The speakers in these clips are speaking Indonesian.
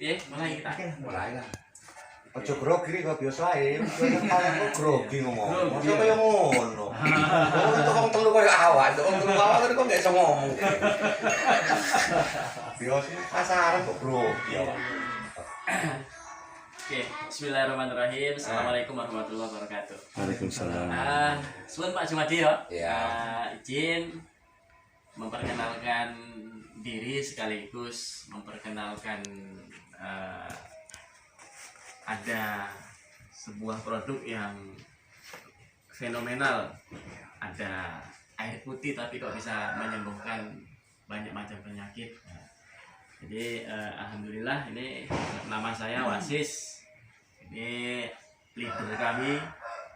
Piye, mulai kita. Mulai lah. Ojo grogi kok biasa ae. Kok grogi ngomong. Masa kaya ngono. Untuk wong telu kaya awak, untuk wong telu awak kok gak iso ngomong. Biasa pasaran kok grogi awak. Oke, bismillahirrahmanirrahim. Assalamualaikum warahmatullahi wabarakatuh. Waalaikumsalam. Suwun Pak Jumadi ya. Iya. Izin memperkenalkan diri sekaligus memperkenalkan ada sebuah produk yang fenomenal. Ada air putih tapi kok bisa menyembuhkan banyak macam penyakit. Jadi alhamdulillah ini nama saya Wasis. Ini leader kami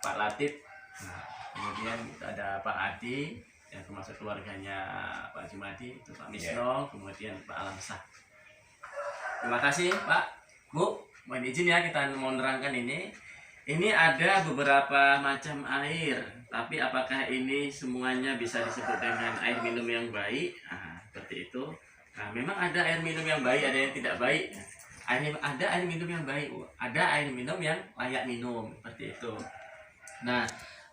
Pak Latif. Kemudian ada Pak Adi yang termasuk keluarganya Pak Jumadi, itu Pak Misno, kemudian Pak Alamsah. Terima kasih Pak, Bu. Mohon izin ya kita mau menerangkan ini. Ini ada beberapa macam air, tapi apakah ini semuanya bisa disebut dengan air minum yang baik? Nah, seperti itu. Nah, memang ada air minum yang baik, ada yang tidak baik. Ada air minum yang baik, ada air minum yang layak minum, seperti itu. Nah,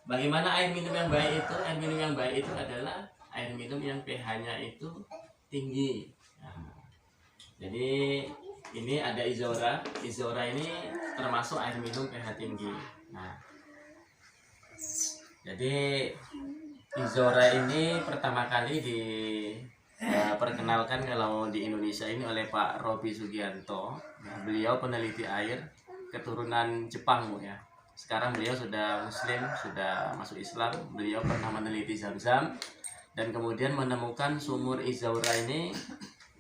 bagaimana air minum yang baik itu? Air minum yang baik itu adalah air minum yang pH-nya itu tinggi. Nah, jadi ini ada Izora. Izora ini termasuk air minum pH tinggi. Nah, jadi Izora ini pertama kali diperkenalkan kalau di Indonesia ini oleh Pak Robi Sugianto. Nah, beliau peneliti air keturunan Jepang, Bu ya. Sekarang beliau sudah Muslim, sudah masuk Islam. Beliau pernah meneliti Zam-Zam dan kemudian menemukan sumur Izora ini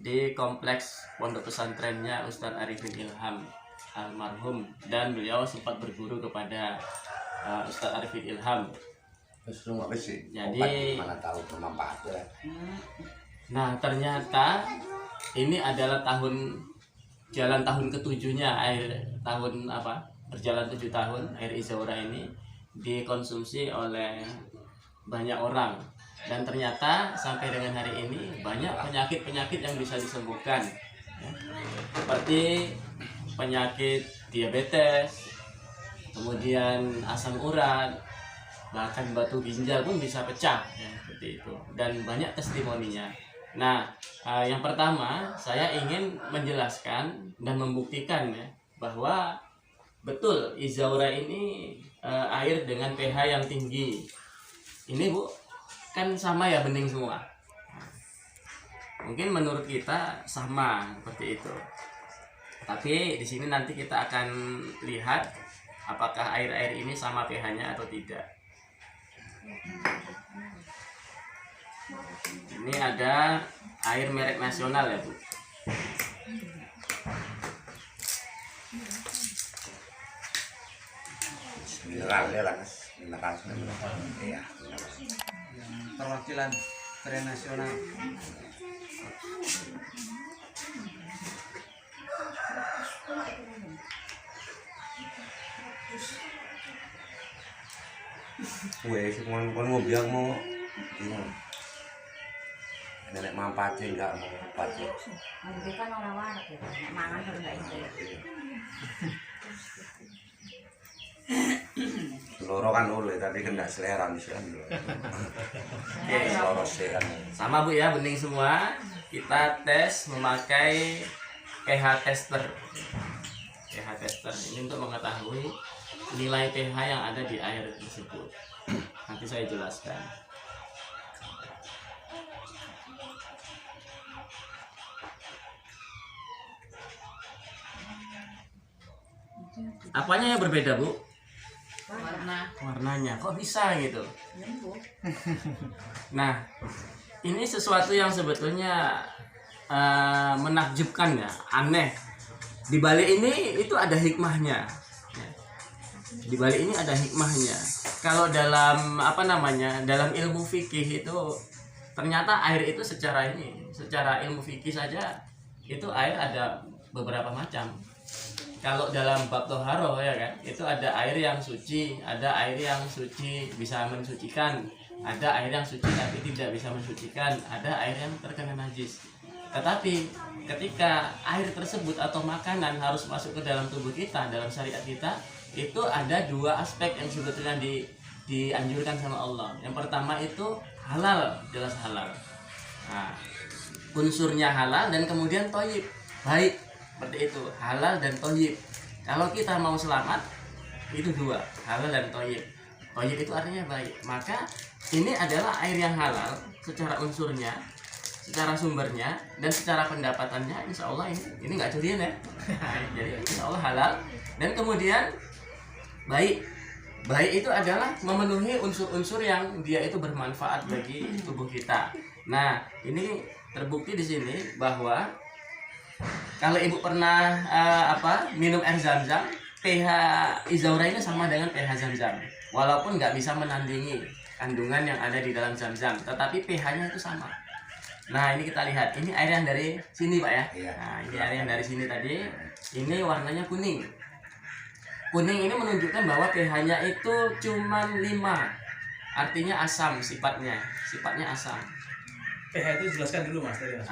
di kompleks pondok pesantrennya Ustadz Arifin Ilham almarhum, dan beliau sempat berguru kepada Ustadz Arifin Ilham. Terus nggak bisa. Jadi mana tahu bermanfaatnya. Nah, ternyata ini adalah jalan tahun ketujuhnya berjalan 7 tahun air Izora ini dikonsumsi oleh banyak orang, dan ternyata sampai dengan hari ini banyak penyakit-penyakit yang bisa disembuhkan ya. Seperti penyakit diabetes, kemudian asam urat, bahkan batu ginjal pun bisa pecah ya, seperti itu, dan banyak testimoninya. Nah, yang pertama saya ingin menjelaskan dan membuktikan ya bahwa betul Izora ini air dengan pH yang tinggi. Ini Bu, kan sama ya, bening semua. Mungkin menurut kita sama seperti itu. Tapi di sini nanti kita akan lihat apakah air-air ini sama pH-nya atau tidak. Ini ada air merek nasional ya, Bu. Mineral ya kan, mineral. Iya. Perwakilan brand nasional. Wes, kon mau bilang mau nenek manfaatnya enggak mau manfaatnya. Nanti kan orang warak ya, mangan kalau nggak itu. Loro kan oleh tapi kena selera nih kan. Oke, Loro sih kan. sama Bu ya, bening semua. Kita tes memakai pH tester. pH tester ini untuk mengetahui nilai pH yang ada di air tersebut. Nanti saya jelaskan. Apanya yang berbeda, Bu? Warnanya. Kok bisa gitu? Nah, ini sesuatu yang sebetulnya menakjubkan ya, aneh. Di balik ini itu ada hikmahnya. Di balik ini ada hikmahnya. Kalau dalam dalam ilmu fikih itu ternyata air itu secara ilmu fikih saja itu air ada beberapa macam. Kalau dalam bab toharoh ya kan, itu ada air yang suci, ada air yang suci bisa mensucikan, ada air yang suci tapi tidak bisa mensucikan, ada air yang terkena najis. Tetapi ketika air tersebut atau makanan harus masuk ke dalam tubuh kita, dalam syariat kita, itu ada dua aspek yang sebetulnya dianjurkan sama Allah. Yang pertama itu halal, jelas halal. Nah, unsurnya halal dan kemudian thayyib, baik, seperti itu, halal dan thayyib. Kalau kita mau selamat, itu dua, halal dan thayyib. Thayyib itu artinya baik. Maka ini adalah air yang halal secara unsurnya, secara sumbernya, dan secara pendapatannya. Insya Allah ini nggak curian ya. Jadi insya Allah halal. Dan kemudian baik. Baik itu adalah memenuhi unsur-unsur yang dia itu bermanfaat bagi tubuh kita. Nah, ini terbukti di sini bahwa kalau ibu pernah minum air zam-zam, pH Izaura ini sama dengan pH zam-zam. Walaupun nggak bisa menandingi kandungan yang ada di dalam zam-zam, tetapi pH-nya itu sama. Nah, ini kita lihat, ini air yang dari sini Pak ya. Nah, ini air yang dari sini tadi, ini warnanya kuning. Kuning ini menunjukkan bahwa pH-nya itu cuma 5. Artinya asam sifatnya asam. pH itu jelaskan dulu Mas tadi Mas.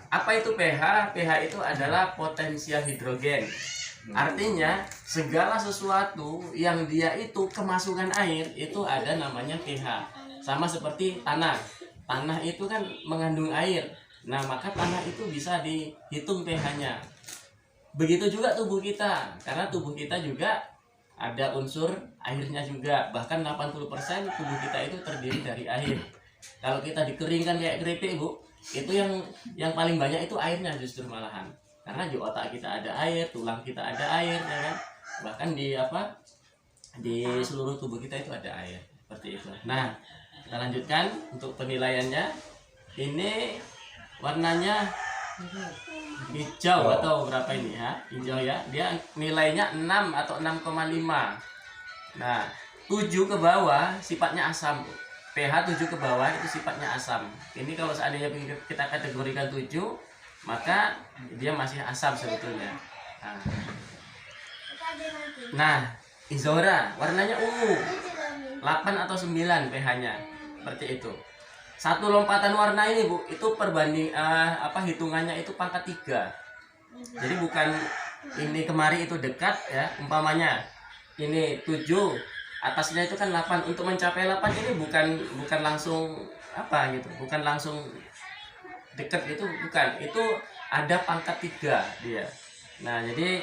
Apa itu pH? pH itu adalah potensial hidrogen. Artinya segala sesuatu yang dia itu kemasukan air itu ada namanya pH. Sama seperti tanah. Tanah itu kan mengandung air. Nah, maka tanah itu bisa dihitung pH-nya. Begitu juga tubuh kita, karena tubuh kita juga ada unsur airnya juga. Bahkan 80% tubuh kita itu terdiri dari air. Kalau kita dikeringkan kayak keripik Bu, itu yang paling banyak itu airnya justru malahan. Karena di otak kita ada air, tulang kita ada air, ya kan? Bahkan di seluruh tubuh kita itu ada air. Seperti itu. Nah, kita lanjutkan untuk penilaiannya. Ini warnanya hijau atau berapa ini ya, hijau ya, dia nilainya 6 atau 6,5. Nah, 7 ke bawah sifatnya asam. pH 7 ke bawah itu sifatnya asam. Ini kalau seandainya kita kategorikan 7, maka dia masih asam sebetulnya. Nah, Izaura warnanya ungu, 8 atau 9 pH-nya, seperti itu. Satu lompatan warna ini Bu, itu hitungannya itu pangkat 3. Jadi bukan ini kemari itu dekat ya, umpamanya ini 7, atasnya itu kan 8. Untuk mencapai 8 ini bukan langsung bukan langsung dekat, itu bukan. Itu ada pangkat 3 dia. Nah, jadi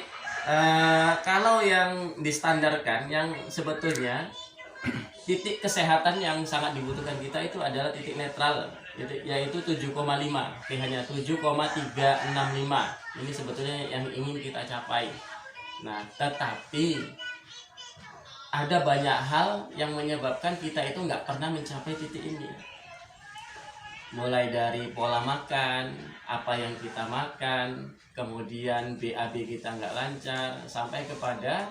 kalau yang distandarkan, yang sebetulnya titik kesehatan yang sangat dibutuhkan kita itu adalah titik netral, yaitu 7,5, pH-nya 7,365. Ini sebetulnya yang ingin kita capai. Nah, tetapi ada banyak hal yang menyebabkan kita itu nggak pernah mencapai titik ini. Mulai dari pola makan, apa yang kita makan, kemudian BAB kita nggak lancar, sampai kepada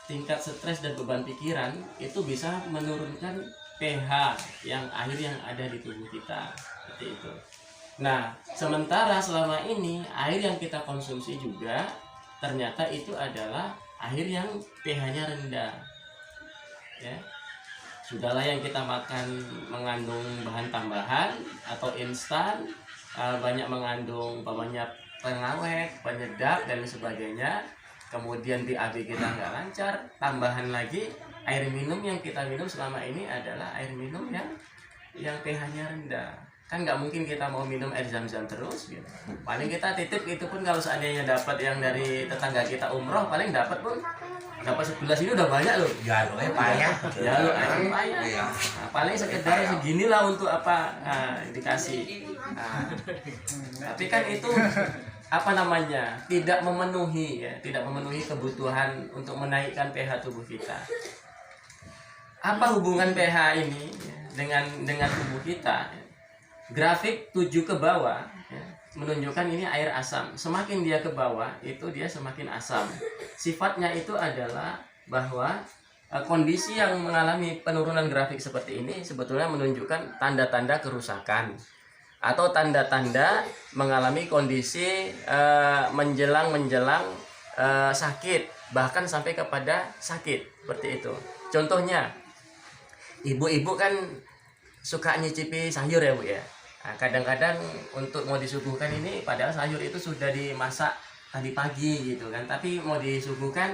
tingkat stres dan beban pikiran itu bisa menurunkan pH air yang ada di tubuh kita, seperti itu. Nah, sementara selama ini air yang kita konsumsi juga ternyata itu adalah air yang pH-nya rendah. Ya. Sudahlah yang kita makan mengandung bahan tambahan atau instan, banyak mengandung banyak pengawet, penyedap dan sebagainya. Kemudian BAB kita nggak lancar, tambahan lagi air minum yang kita minum selama ini adalah air minum yang pH-nya rendah. Kan nggak mungkin kita mau minum air zam-zam terus gitu. Paling kita titip itu pun kalau seandainya dapat yang dari tetangga kita umroh, paling dapat 11 ini udah banyak loh. Ya lo payah. Ya lo payah. Iya. Nah, paling sekedar seginilah untuk dikasih. Tapi kan itu tidak memenuhi kebutuhan untuk menaikkan pH tubuh kita. Apa hubungan pH ini dengan tubuh kita? Grafik 7 ke bawah menunjukkan ini air asam. Semakin dia ke bawah itu dia semakin asam. Sifatnya itu adalah bahwa kondisi yang mengalami penurunan grafik seperti ini sebetulnya menunjukkan tanda-tanda kerusakan atau tanda-tanda mengalami kondisi menjelang sakit, bahkan sampai kepada sakit, seperti itu. Contohnya, ibu-ibu kan suka nyicipi sayur ya Bu ya. Nah, kadang-kadang untuk mau disuguhkan ini padahal sayur itu sudah dimasak tadi pagi gitu kan, tapi mau disuguhkan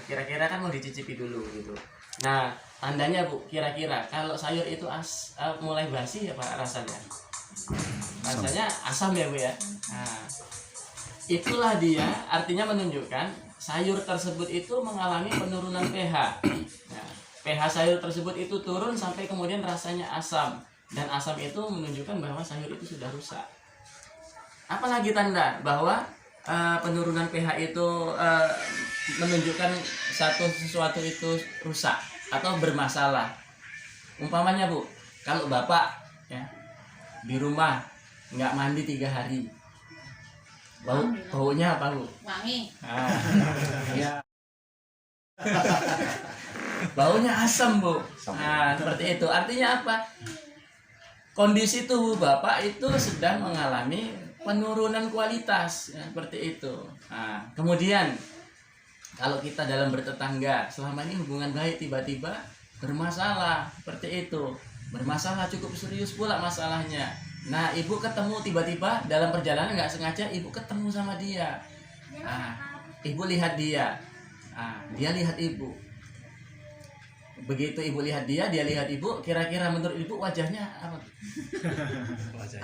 kira-kira kan mau dicicipi dulu gitu. Nah, tandanya Bu, kira-kira kalau sayur itu mulai basi ya Pak rasanya? Rasanya asam ya Bu ya. Nah, itulah dia artinya menunjukkan sayur tersebut itu mengalami penurunan pH. Nah, pH sayur tersebut itu turun sampai kemudian rasanya asam, dan asam itu menunjukkan bahwa sayur itu sudah rusak. Apalagi tanda bahwa penurunan pH itu menunjukkan sesuatu itu rusak atau bermasalah. Umpamanya Bu, kalau Bapak ya di rumah nggak mandi 3 hari, baunya apa Bu? Wangi. Ya. Baunya asam Bu. Nah, seperti itu. Artinya apa? Kondisi tubuh Bapak itu sedang mengalami penurunan kualitas, ya, seperti itu. Nah, kemudian kalau kita dalam bertetangga selama ini hubungan baik, tiba-tiba bermasalah, seperti itu. Bermasalah cukup serius pula masalahnya. Nah, ibu ketemu tiba-tiba dalam perjalanan nggak sengaja ibu ketemu sama dia. Nah, ibu lihat dia. Nah, dia lihat ibu. Begitu ibu lihat dia lihat ibu, kira-kira menurut ibu wajahnya apa?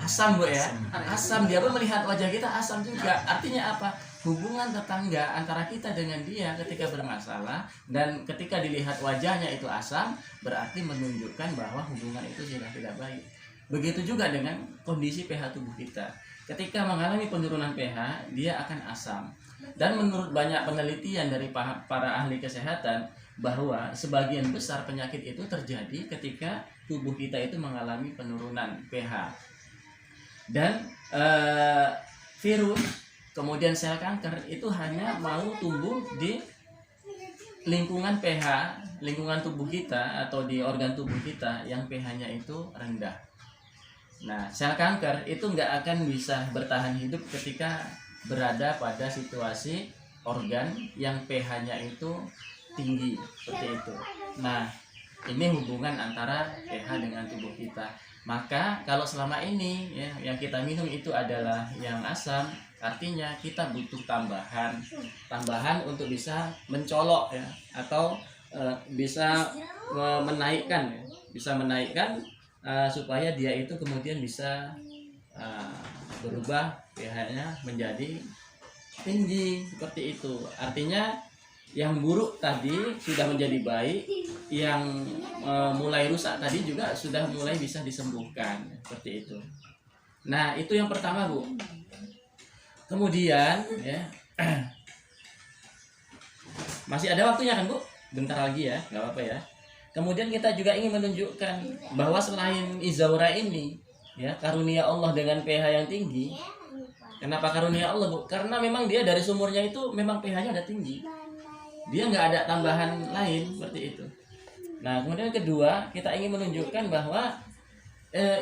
Asam Bu ya. Asam, dia pun melihat wajah kita asam juga. Artinya apa? Hubungan tetangga antara kita dengan dia ketika bermasalah dan ketika dilihat wajahnya itu asam, berarti menunjukkan bahwa hubungan itu sudah tidak baik. Begitu juga dengan kondisi pH tubuh kita. Ketika mengalami penurunan pH, dia akan asam. Dan menurut banyak penelitian dari para ahli kesehatan, bahwa sebagian besar penyakit itu terjadi ketika tubuh kita itu mengalami penurunan pH. Dan virus, kemudian sel kanker itu hanya mau tumbuh di lingkungan pH, lingkungan tubuh kita atau di organ tubuh kita yang pH-nya itu rendah. Nah, sel kanker itu nggak akan bisa bertahan hidup ketika berada pada situasi organ yang pH-nya itu tinggi, seperti itu. Nah, ini hubungan antara pH dengan tubuh kita. Maka kalau selama ini ya yang kita minum itu adalah yang asam, artinya kita butuh tambahan untuk bisa mencolok ya, atau bisa menaikkan ya, supaya dia itu kemudian bisa berubah pH-nya menjadi tinggi, seperti itu. Artinya yang buruk tadi sudah menjadi baik, yang mulai rusak tadi juga sudah mulai bisa disembuhkan, seperti itu. Nah, itu yang pertama Bu. Kemudian ya masih ada waktunya kan Bu? Bentar lagi ya, nggak apa-apa ya. Kemudian kita juga ingin menunjukkan bahwa selain Izaura ini ya, karunia Allah dengan pH yang tinggi. Kenapa karunia Allah Bu? Karena memang dia dari sumurnya itu memang pH-nya udah tinggi. Dia nggak ada tambahan lain, seperti itu. Nah, kemudian kedua, kita ingin menunjukkan bahwa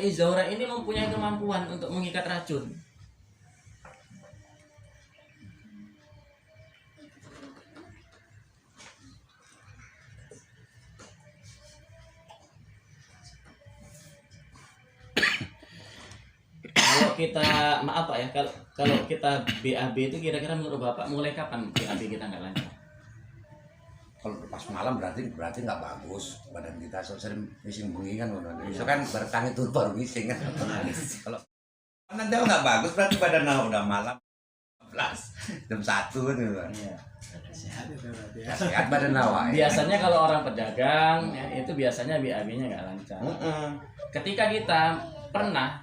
Izaura ini mempunyai kemampuan untuk mengikat racun. Kalau kita maaf Pak ya, kalau kita BAB itu kira-kira menurut Bapak mulai kapan BAB kita nggak lancar? Kalau pas malam berarti nggak bagus badan kita, sering ngising bengi kan, itu kan bertang itu baru ngising kan. Kalau nanti nggak bagus berarti badan udah malam 11 jam 1 kan gitu kan. Iya. Sehat badan awak. Biasanya kalau orang pedagang ya, itu biasanya BAB-nya nggak lancar. Ketika kita pernah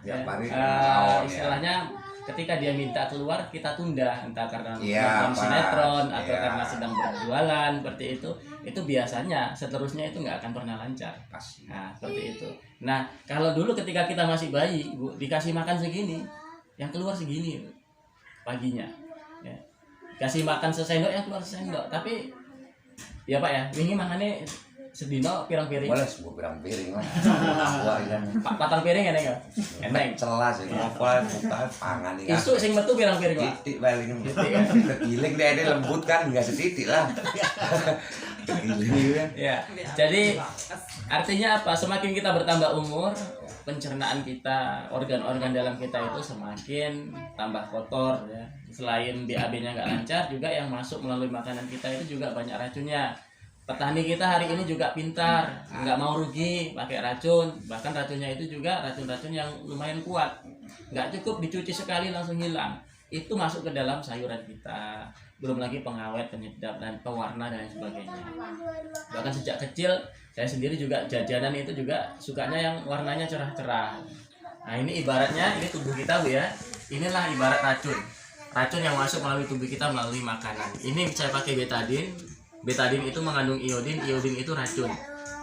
istilahnya ketika dia minta keluar kita tunda, entah karena nonton sinetron atau karena sedang berjualan, seperti itu biasanya seterusnya itu nggak akan pernah lancar. Nah, seperti itu. Nah, kalau dulu ketika kita masih bayi Bu, dikasih makan segini, yang keluar segini paginya ya. Kasih makan sesendok, yang keluar sesendok. Tapi ya Pak ya, ini makannya sedino pirang piring. Boleh sebut pirang piring lah. Patang piring enak ya? Enak. Celas ini apa buka pangan iki. Isu sing metu pirang piring, Pak? Titik paling. Kegiling deh lembut kan enggak setitik lah. Ya, jadi artinya apa? Semakin kita bertambah umur, pencernaan kita, organ-organ dalam kita itu semakin tambah kotor ya. Selain BAB-nya nggak lancar, juga yang masuk melalui makanan kita itu juga banyak racunnya. Petani kita hari ini juga pintar, nggak mau rugi pakai racun. Bahkan racunnya itu juga racun-racun yang lumayan kuat. Nggak cukup dicuci sekali langsung hilang. Itu masuk ke dalam sayuran kita. Belum lagi pengawet, penyedap, dan pewarna dan sebagainya. Bahkan sejak kecil saya sendiri juga jajanan itu juga sukanya yang warnanya cerah-cerah. Nah ini ibaratnya ini tubuh kita Bu ya. Inilah ibarat racun. Racun yang masuk melalui tubuh kita melalui makanan. Ini saya pakai betadine. Betadine itu mengandung iodin. Iodin itu racun.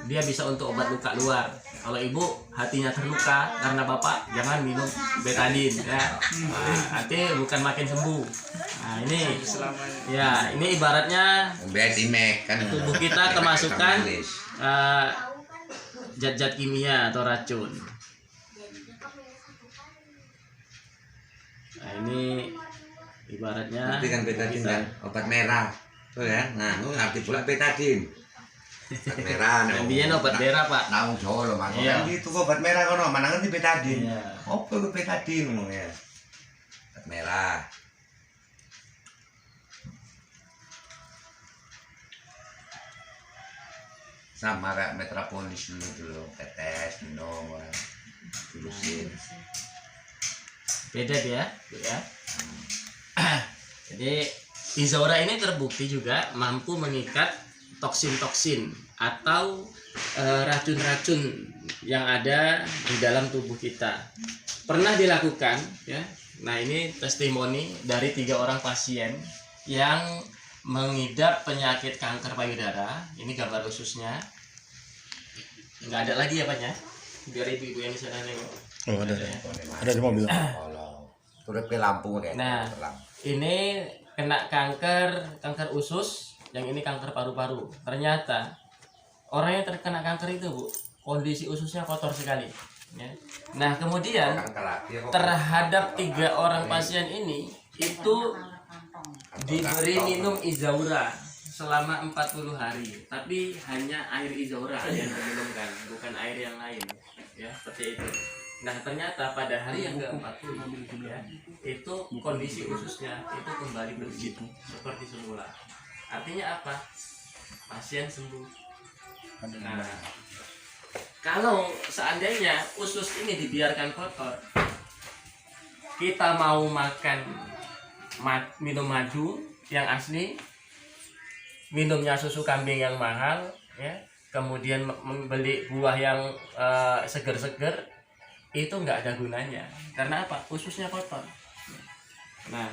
Dia bisa untuk obat luka luar. Kalau ibu hatinya terluka karena bapak, jangan minum betadine ya. Nah, nanti bukan makin sembuh. Nah ini ya ini ibaratnya Betimek kan tubuh kita kemasukan zat-zat kimia atau racun. Nah ini ibaratnya Itu kan betadine kan obat merah. Tuh ya. Nah, lu ngerti pula betadine. Obat merah. Biyen obat merah Pak. Nang Jawa lho, Mas. Iya. Kan gitu obat merah kono, mana ngerti betadine. Iya. Apa itu betadine ngono ya? Obat merah. Sama kayak metropolis dulu, tetes, minum, tulisin. Beda dia, Bu ya. Jadi Izaura ini terbukti juga mampu mengikat toksin-toksin atau racun-racun yang ada di dalam tubuh kita. Pernah dilakukan ya. Nah, ini testimoni dari 3 orang pasien yang mengidap penyakit kanker payudara. Ini gambar ususnya. Nggak ada lagi ya Pak ya? Biar ibu-ibu yang di sana nengok. Oh, ada. Ya. Ada di mobil. Kalau turut ke Lampung deh. Nah, ini kena kanker usus, yang ini kanker paru-paru. Ternyata orang yang terkena kanker itu Bu, kondisi ususnya kotor sekali ya. Nah kemudian terhadap 3 orang pasien ini itu diberi minum Izaura selama 40 hari, tapi hanya air Izaura yang diminumkan, bukan air yang lain ya, seperti itu. Nah ternyata pada hari yang ke-40 ya, itu kondisi ususnya itu kembali bersih seperti semula. Artinya apa? Pasien sembuh. Nah, kalau seandainya usus ini dibiarkan kotor, kita mau makan minum madu yang asli, minumnya susu kambing yang mahal ya, kemudian membeli buah yang seger-seger, itu nggak ada gunanya. Karena apa? Ususnya kotor. Nah,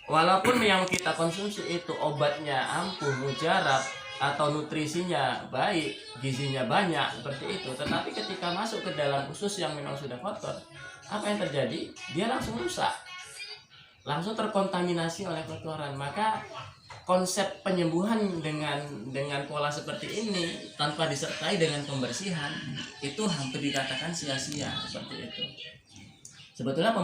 walaupun yang kita konsumsi itu obatnya ampuh, mujarab, atau nutrisinya baik, gizinya banyak seperti itu, tetapi ketika masuk ke dalam usus yang memang sudah kotor, apa yang terjadi? Dia langsung rusak, langsung terkontaminasi oleh kotoran. Maka konsep penyembuhan dengan pola seperti ini tanpa disertai dengan pembersihan itu hampir dikatakan sia-sia seperti itu. Sebetulnya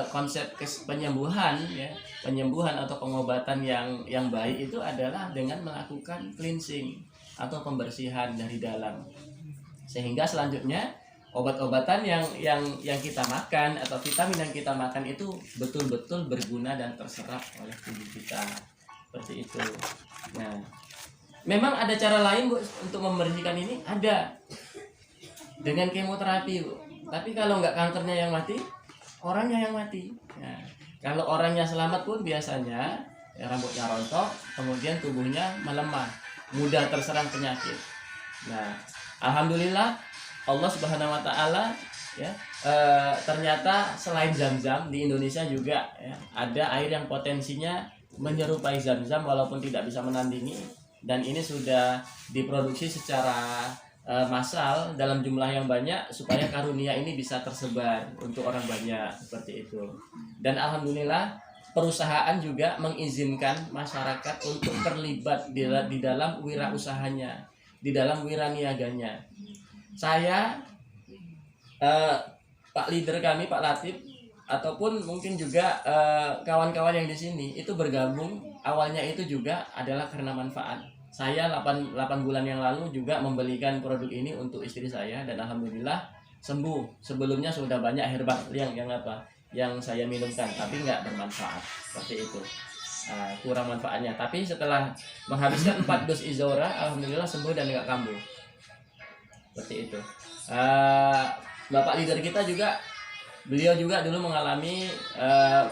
konsep penyembuhan ya, penyembuhan atau pengobatan yang baik itu adalah dengan melakukan cleansing atau pembersihan dari dalam, sehingga selanjutnya obat-obatan yang kita makan atau vitamin yang kita makan itu betul-betul berguna dan terserap oleh tubuh kita, seperti itu. Nah, memang ada cara lain Bu untuk membersihkan ini, ada dengan kemoterapi Bu. Tapi kalau nggak kankernya yang mati, orangnya yang mati. Nah, kalau orangnya selamat pun biasanya ya, rambutnya rontok, kemudian tubuhnya melemah, mudah terserang penyakit. Nah, alhamdulillah Allah Subhanahu Wa Taala ya, ternyata selain Zam-Zam di Indonesia juga ya, ada air yang potensinya menyerupai Zam-Zam walaupun tidak bisa menandingi, dan ini sudah diproduksi secara massal dalam jumlah yang banyak supaya karunia ini bisa tersebar untuk orang banyak, seperti itu. Dan alhamdulillah perusahaan juga mengizinkan masyarakat untuk terlibat di dalam wirausahanya, di dalam wiraniaganya. Saya Pak leader kami Pak Latif ataupun mungkin juga kawan-kawan yang di sini itu bergabung awalnya itu juga adalah karena manfaat. saya 8 bulan yang lalu juga membelikan produk ini untuk istri saya dan alhamdulillah sembuh. Sebelumnya sudah banyak herbal yang saya minumkan tapi nggak bermanfaat seperti itu. Kurang manfaatnya. Tapi setelah menghabiskan 4 dos Izora, alhamdulillah sembuh dan nggak kambuh. Seperti itu. Bapak leader kita juga, beliau juga dulu mengalami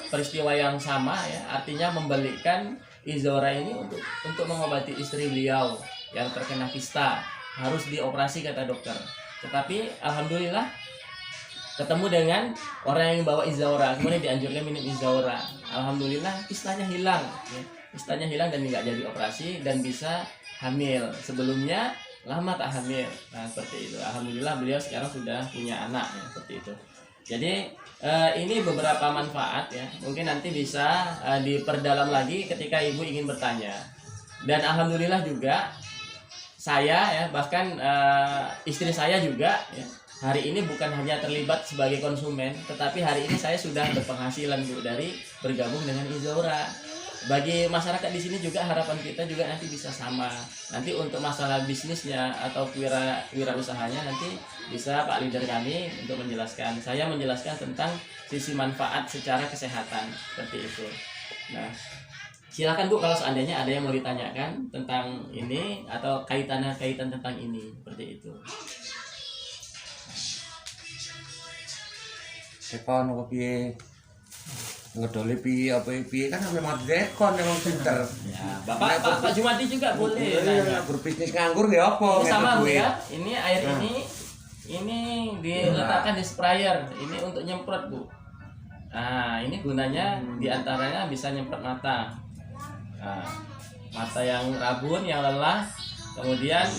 peristiwa yang sama ya, artinya membelikan Izora ini untuk mengobati istri beliau yang terkena kista, harus dioperasi kata dokter. Tetapi alhamdulillah ketemu dengan orang yang bawa Izora, kemudian dianjurkan minum Izora. Alhamdulillah kistanya hilang, ya. Kistanya hilang dan nggak jadi operasi dan bisa hamil. Sebelumnya lama tak hamil, nah seperti itu. Alhamdulillah beliau sekarang sudah punya anak, ya, seperti itu. Jadi ini beberapa manfaat ya, mungkin nanti bisa diperdalam lagi ketika ibu ingin bertanya. Dan alhamdulillah juga saya ya, bahkan istri saya juga ya, hari ini bukan hanya terlibat sebagai konsumen, tetapi hari ini saya sudah berpenghasilan Bu dari bergabung dengan Izora. Bagi masyarakat di sini juga harapan kita juga nanti bisa sama. Nanti untuk masalah bisnisnya atau wirausahanya nanti bisa Pak leader kami untuk menjelaskan. Saya menjelaskan tentang sisi manfaat secara kesehatan seperti itu. Nah, silakan Bu kalau seandainya ada yang mau ditanyakan tentang ini atau kaitan tentang ini seperti itu. Sekon apa piye? Ngedoli piye apa piye kan memang dekon memang pinter. Ya, Pak Jumadi juga boleh. Berbisnis nganggur nggih apa? Ini sama Bu ya. Ini air ini diletakkan di sprayer. Ini untuk nyemprot Bu. Nah, ini gunanya diantaranya bisa nyemprot mata. Nah, mata yang rabun, yang lelah, kemudian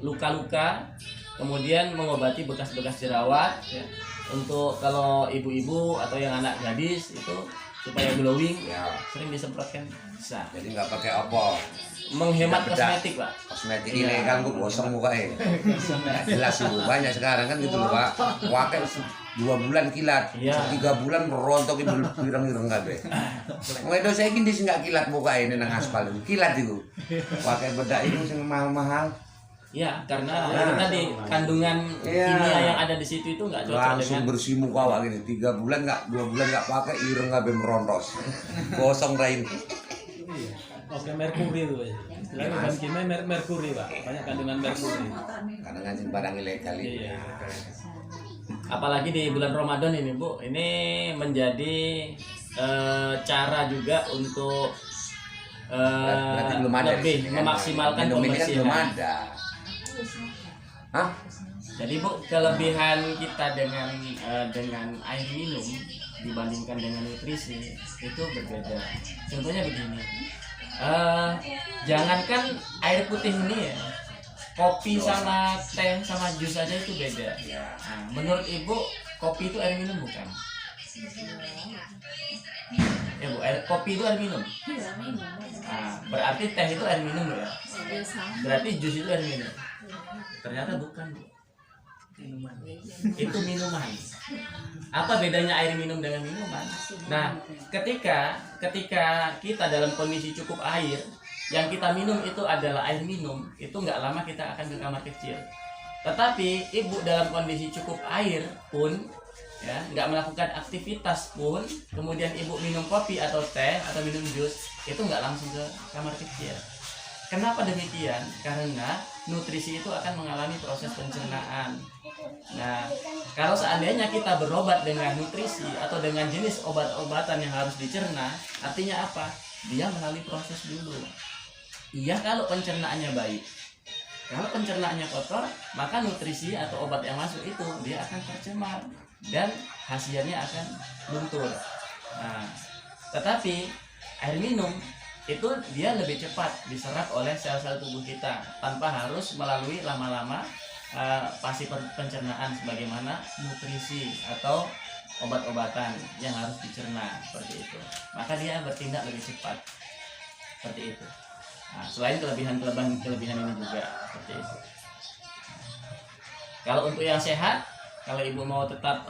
luka-luka, kemudian mengobati bekas-bekas jerawat ya. Untuk kalau ibu-ibu atau yang anak gadis itu supaya glowing Ya, sering disemprotkan bisa. jadi nggak pakai apa. Menghemat Beda. kosmetik Pak. Kosmetik ini kan gue gosong mukanya. Nggak jelas ibu banyak sekarang kan gitu loh Pak. Pakai 2 bulan kilat, Iya. 3 bulan merontok ibu ireng-ireng kabeh. Mulai do saya gini sih nggak kilat muka ini nang aspal itu. Kilat itu. Pakai bedak ini sing mahal-mahal. Ya, karena itu tadi kandungan Iya. kimia yang ada di situ itu nggak cocok Langsung dengan bersih muka wak gini. 3 bulan nggak, 2 bulan nggak pakai ireng kabeh merontos. Gosong rain. Oke, merkuri itu. Istilahnya bukan kimia, merkuri Pak. Banyak kandungan merkuri. Karena ngancing barang ilegal ini. Iya. apalagi di bulan Ramadan ini Bu, ini menjadi cara juga untuk Berarti belum ada di lebih sini kan? memaksimalkan Minum ini kan belum pembersihan. ada. Hah? Jadi Bu, kelebihan kita dengan air minum dibandingkan dengan nutrisi itu berbeda. Contohnya begini, jangankan air putih ini ya, kopi sama teh sama jus aja itu beda. Nah, menurut Ibu, kopi itu air minum bukan? Ya Bu, kopi itu air minum. Nah, berarti teh itu air minum ya. Berarti jus itu air minum. Ternyata bukan Bu. Minuman. Itu minuman. Apa bedanya air minum dengan minuman? Nah, ketika kita dalam kondisi cukup air, yang kita minum itu adalah air minum, itu nggak lama kita akan ke kamar kecil. Tetapi ibu dalam kondisi cukup air pun, ya nggak melakukan aktivitas pun, kemudian ibu minum kopi atau teh atau minum jus, itu nggak langsung ke kamar kecil. Kenapa demikian? Karena nutrisi itu akan mengalami proses pencernaan. Nah, kalau seandainya kita berobat dengan nutrisi atau dengan jenis obat-obatan yang harus dicerna, artinya apa? Dia melalui proses dulu. Iya, kalau pencernaannya baik. Kalau pencernaannya kotor, maka nutrisi atau obat yang masuk itu dia akan tercemar dan hasilnya akan luntur. Nah, tetapi air minum itu dia lebih cepat diserap oleh sel-sel tubuh kita tanpa harus melalui lama-lama fase pencernaan sebagaimana nutrisi atau obat-obatan yang harus dicerna seperti itu. Maka dia bertindak lebih cepat seperti itu. Nah, selain kelebihan ini juga seperti itu. Kalau untuk yang sehat, kalau ibu mau tetap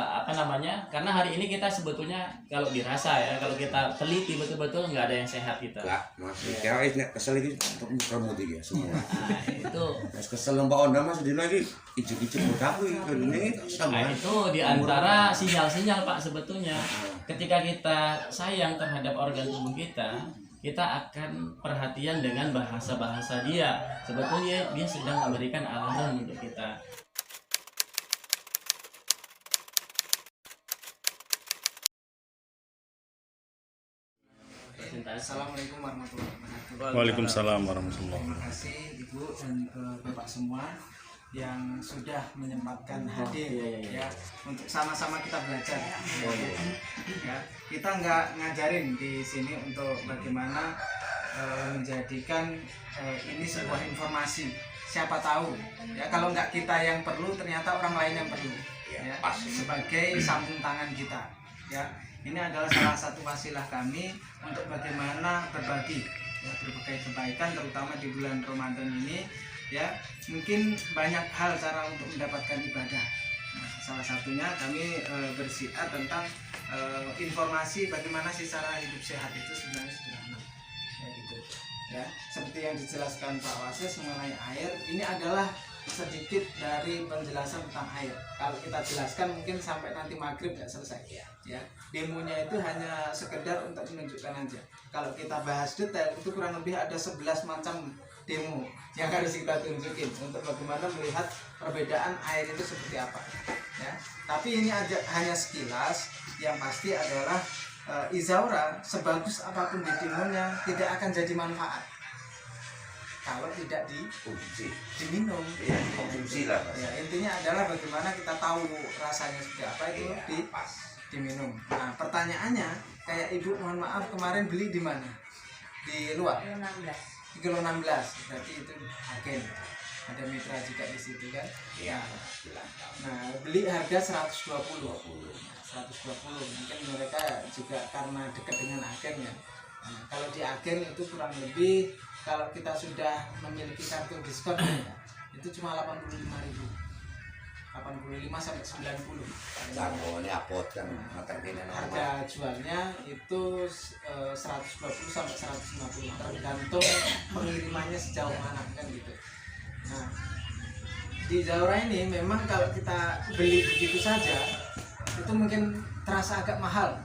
apa namanya, karena hari ini kita sebetulnya kalau dirasa ya, kalau kita teliti betul-betul nggak ada yang sehat kita. Enggak, masih kira kesel iki untuk promo iki ya semua. Nah, itu Wis kesel Mbak Onda Mas dino iki ijik-ijik aku iki ini nah, sama. itu diantara sinyal-sinyal Pak sebetulnya. Ketika kita sayang terhadap organ tubuh kita akan perhatian dengan bahasa-bahasa dia. Sebetulnya dia sedang memberikan alarm untuk kita. Assalamualaikum warahmatullahi wabarakatuh. Waalaikumsalam warahmatullahi Terima wabarakatuh. kasih Ibu dan Bapak semua yang sudah menyempatkan hadir ya untuk sama-sama kita belajar. Ya, kita nggak ngajarin di sini untuk bagaimana menjadikan ini sebuah informasi. Siapa tahu ya kalau nggak kita yang perlu ternyata orang lain yang perlu ya, sebagai sambung tangan kita ya. Ini adalah salah satu wasilah kami untuk bagaimana berbagi ya, berbagai kebaikan terutama di bulan Ramadan ini ya. Mungkin banyak hal cara untuk mendapatkan ibadah. Nah, salah satunya kami bersiar tentang informasi bagaimana sih cara hidup sehat itu sebenarnya sederhana ya gitu ya. Seperti yang dijelaskan Pak Wasis mengenai air, ini adalah sedikit dari penjelasan tentang air. Kalau kita jelaskan mungkin sampai nanti maghrib nggak selesai ya. Demonya itu hanya sekedar untuk menunjukkan aja. Kalau kita bahas detail itu kurang lebih ada 11 macam demo yang harus kita tunjukin untuk bagaimana melihat perbedaan air itu seperti apa ya. Tapi ini aja hanya sekilas. Yang pasti adalah Izaura sebagus apapun ditimunnya tidak akan jadi manfaat kalau tidak diminum. Ya, konsumsi lah. Ya, intinya adalah bagaimana kita tahu rasanya seperti apa itu diminum. Nah, pertanyaannya kayak Ibu mohon maaf kemarin beli di mana? Di luar. Kilo 16. Berarti itu agen. Ada mitra juga di situ kan? Iya. Nah, beli harga 120. 120. Mungkin mereka juga karena dekat dengan agen ya. Nah, kalau di agen itu kurang lebih kalau kita sudah memiliki kartu diskon ya, itu cuma 85.000. 85 sampai 90. Jangkauannya apot kan makan kene Harga jualnya itu 120 sampai 150 tergantung pengirimannya sejauh mana kan gitu. Nah, di Zaura ini memang kalau kita beli begitu saja itu mungkin terasa agak mahal.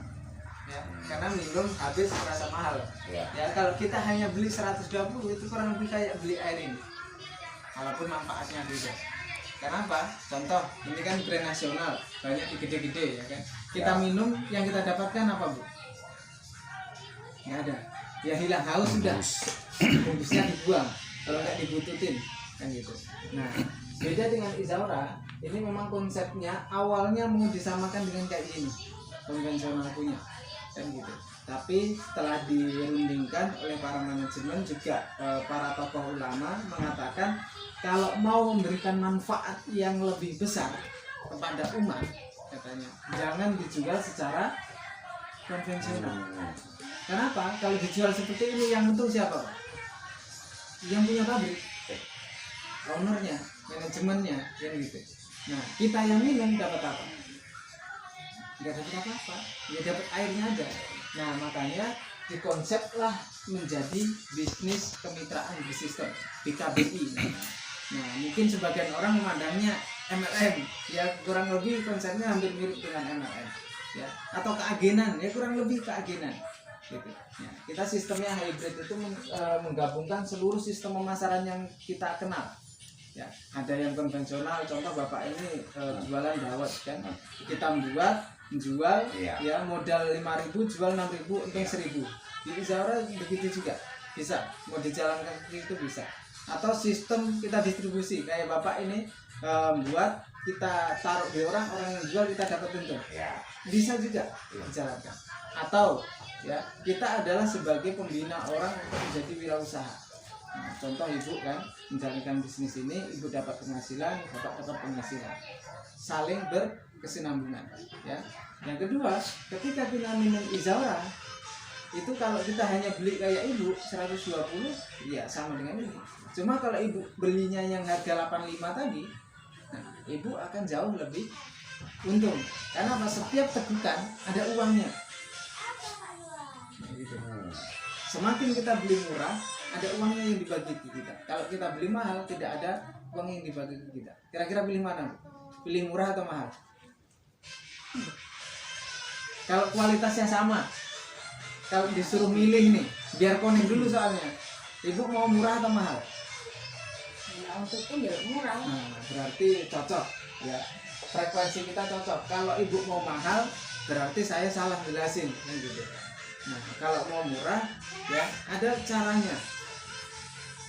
Ya, karena minum habis terasa mahal. Ya, kalau kita hanya beli 120 itu kurang lebih kayak beli air ini. Walaupun manfaatnya beda. Kenapa? Contoh, ini kan brand nasional, banyak gede-gede ya kan. Kita minum, yang kita dapatkan apa Bu? Nggak ada. Ya hilang haus sudah. Bungkusnya dibuang, kalau nggak dibututin kan gitu. Nah, beda dengan Izaura, ini memang konsepnya awalnya mau disamakan dengan kayak ini, konvensional punya kan gitu. Tapi setelah dirundingkan oleh para manajemen juga para tokoh ulama mengatakan kalau mau memberikan manfaat yang lebih besar kepada umat katanya jangan dijual secara konvensional. Kenapa? Kalau dijual seperti ini yang untung siapa Pak? Yang punya pabrik, ownernya, manajemennya yang gitu. Nah kita yang minum dapat apa? Nggak dapat apa-apa, ya dapat airnya aja. Nah makanya dikonseplah menjadi bisnis kemitraan bersistem BKBI. Nah mungkin sebagian orang memandangnya MLM, ya kurang lebih konsepnya hampir mirip dengan MLM, ya atau keagenan, ya kurang lebih keagenan. Gitu. Ya, kita sistemnya hybrid itu menggabungkan seluruh sistem pemasaran yang kita kenal. Ya, ada yang konvensional, contoh Bapak ini jualan dawet kan, kita menjual ya modal 5.000 jual 6.000 untung 1.000. Di Izaura begitu juga bisa, mau dijalankan itu bisa. Atau sistem kita distribusi kayak Bapak ini buat kita taruh di orang yang jual kita dapat untung. Bisa juga dijalankan. Atau ya kita adalah sebagai pembina orang untuk menjadi wirausaha. Nah, contoh Ibu kan menjalankan bisnis ini, Ibu dapat penghasilan, Bapak dapat penghasilan, saling berkesinambungan ya. Yang kedua, ketika kita minum Izaura itu kalau kita hanya beli kayak Ibu 120 ya sama dengan ini. Cuma kalau Ibu belinya yang harga 85 tadi, nah, ibu akan jauh lebih untung. Karena apa? Setiap tegukan ada uangnya. Nah, gitu. Semakin kita beli murah, ada uangnya yang dibagi ke kita. Kalau kita beli mahal, tidak ada uang yang dibagi ke kita. Kira-kira pilih mana, Bu? Pilih murah atau mahal? Kalau kualitasnya sama, kalau disuruh milih nih, biar konek dulu soalnya. Ibu mau murah atau mahal? Ya, untuk pun ya murah. Nah, berarti cocok ya. Frekuensi kita cocok. Kalau ibu mau mahal, berarti saya salah jelasin kan gitu. Nah, kalau mau murah ya ada caranya.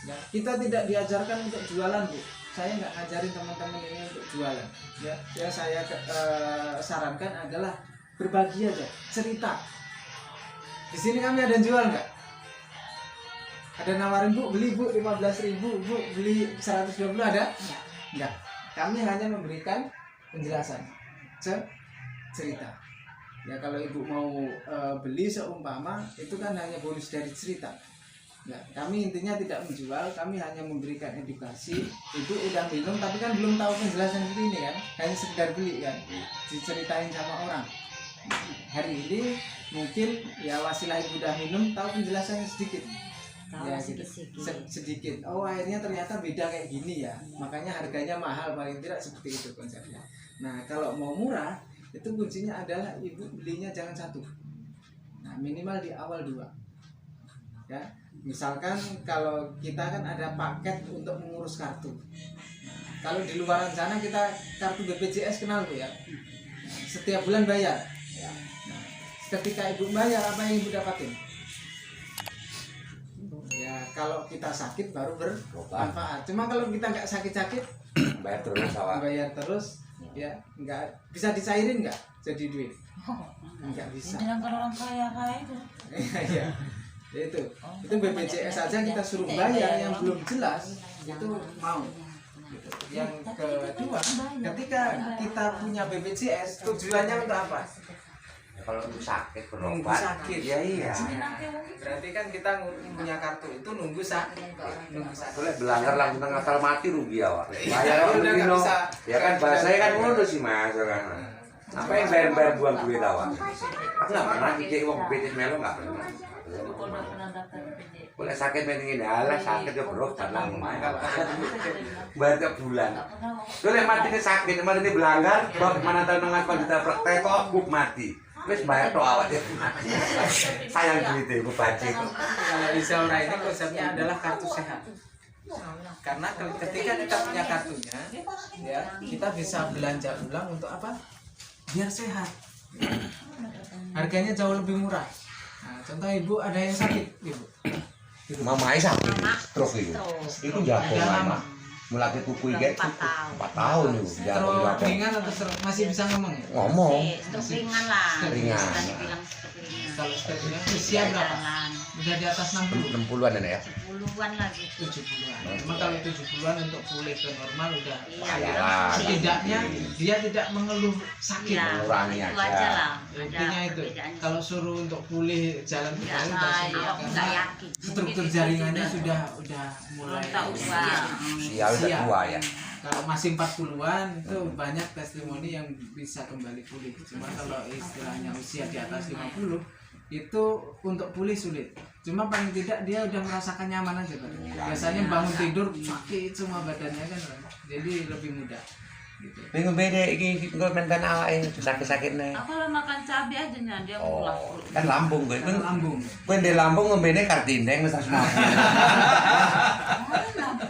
Ya, kita tidak diajarkan untuk jualan, Bu. Saya nggak ngajarin teman-teman ini untuk jualan. Ya, yang saya sarankan adalah berbagi aja, cerita. Di sini kami ada jual nggak? Ada nawarin, Bu, beli Bu 15.000, Bu beli 120, ada? Enggak. Kami hanya memberikan penjelasan, cerita. Ya kalau ibu mau beli seumpama itu kan hanya bonus dari cerita. Ya, kami intinya tidak menjual, kami hanya memberikan edukasi. Ibu udah minum tapi kan belum tahu penjelasan seperti ini kan, hanya sekedar beli kan, diceritain sama orang. Hari ini mungkin ya wasilah ibu udah minum, tahu penjelasannya sedikit. Ya gitu. Sedikit. Oh akhirnya ternyata beda kayak gini ya, makanya harganya mahal, paling tidak seperti itu konsepnya. Nah kalau mau murah itu kuncinya adalah ibu belinya jangan satu, nah minimal di awal 2 ya. Misalkan kalau kita kan ada paket untuk mengurus kartu, nah, kalau di luar sana kita kartu BPJS kenal Bu ya, setiap bulan bayar ya. Nah, ketika ibu bayar apa yang ibu dapatin? Ya kalau kita sakit baru bermanfaat. Cuma kalau kita nggak sakit-sakit bayar terus bayar terus ya nggak bisa disairin nggak jadi duit, nggak bisa. Sedangkan orang kaya itu. Iya itu BPJS saja kita suruh bayar yang belum jelas itu mau gitu. Yang kedua, ketika kita punya BPJS tujuannya untuk apa? kalau untuk sakit Nunggu berobat sakit. ya iya Berarti kan kita punya kartu itu nunggu sakit. boleh belanggar langsung tengah mati rugi awak bayar Ya, awak udah nggak begini bisa. ya kan bahasanya kan ngono sih mas kan apa yang bayar buang duit awak aku nggak pernah kiki uang BPJS melo nggak pernah boleh sakit mendingin alah sakit ya berobat lah lumayan bayar tiap bulan boleh mati ini sakit mati ini belanggar mana tahu nang apa ditabrak teko mati wis bayar tok awak ya sayang duit itu baca itu Kalau di Zaura ini konsepnya adalah kartu sehat. Karena ketika kita punya kartunya, ya kita bisa belanja ulang untuk apa? Biar sehat. Harganya jauh lebih murah. Nah, contoh ibu ada yang sakit, ibu. mamai sakit stroke itu jago Udah lama. mulai kuku iki 4 tahun itu jago Stroke ringan atau stroke masih bisa ngomong ya? ngomong Ringan lah. Ringan. Bisa dibilang seperti ini. Kalau stroke ringan usia berapa? Jalan. Udah di atas 60. 60-an ya 10-an lah gitu. 70-an. Cuma kalau 70-an untuk pulih ke normal udah Iya, Jalan. setidaknya dia tidak mengeluh sakit. Iya, Mengurangi itu aja. aja lah. Intinya Ada itu. perbedaannya. Kalau suruh untuk pulih jalan Ya, kembali udah sulit. aku nggak Karena yakin. struktur jaringannya sudah mulai Belum tahu ubah. usia udah tua ya Kalau masih 40-an itu banyak testimoni yang bisa kembali pulih. Cuma kalau istilahnya usia di atas 50 itu untuk pulih sulit. Cuma paling tidak dia udah merasakan nyaman aja Pak. Biasanya bangun tidur sakit semua badannya kan. Jadi lebih mudah gitu. bingung beda iki engko menten awake sakit-sakitne Aku kalau makan cabai aja nih dia oh mulai. kan lambung kowe Kan lambung. kowe ndek lambung ngombene kartindeng wis asma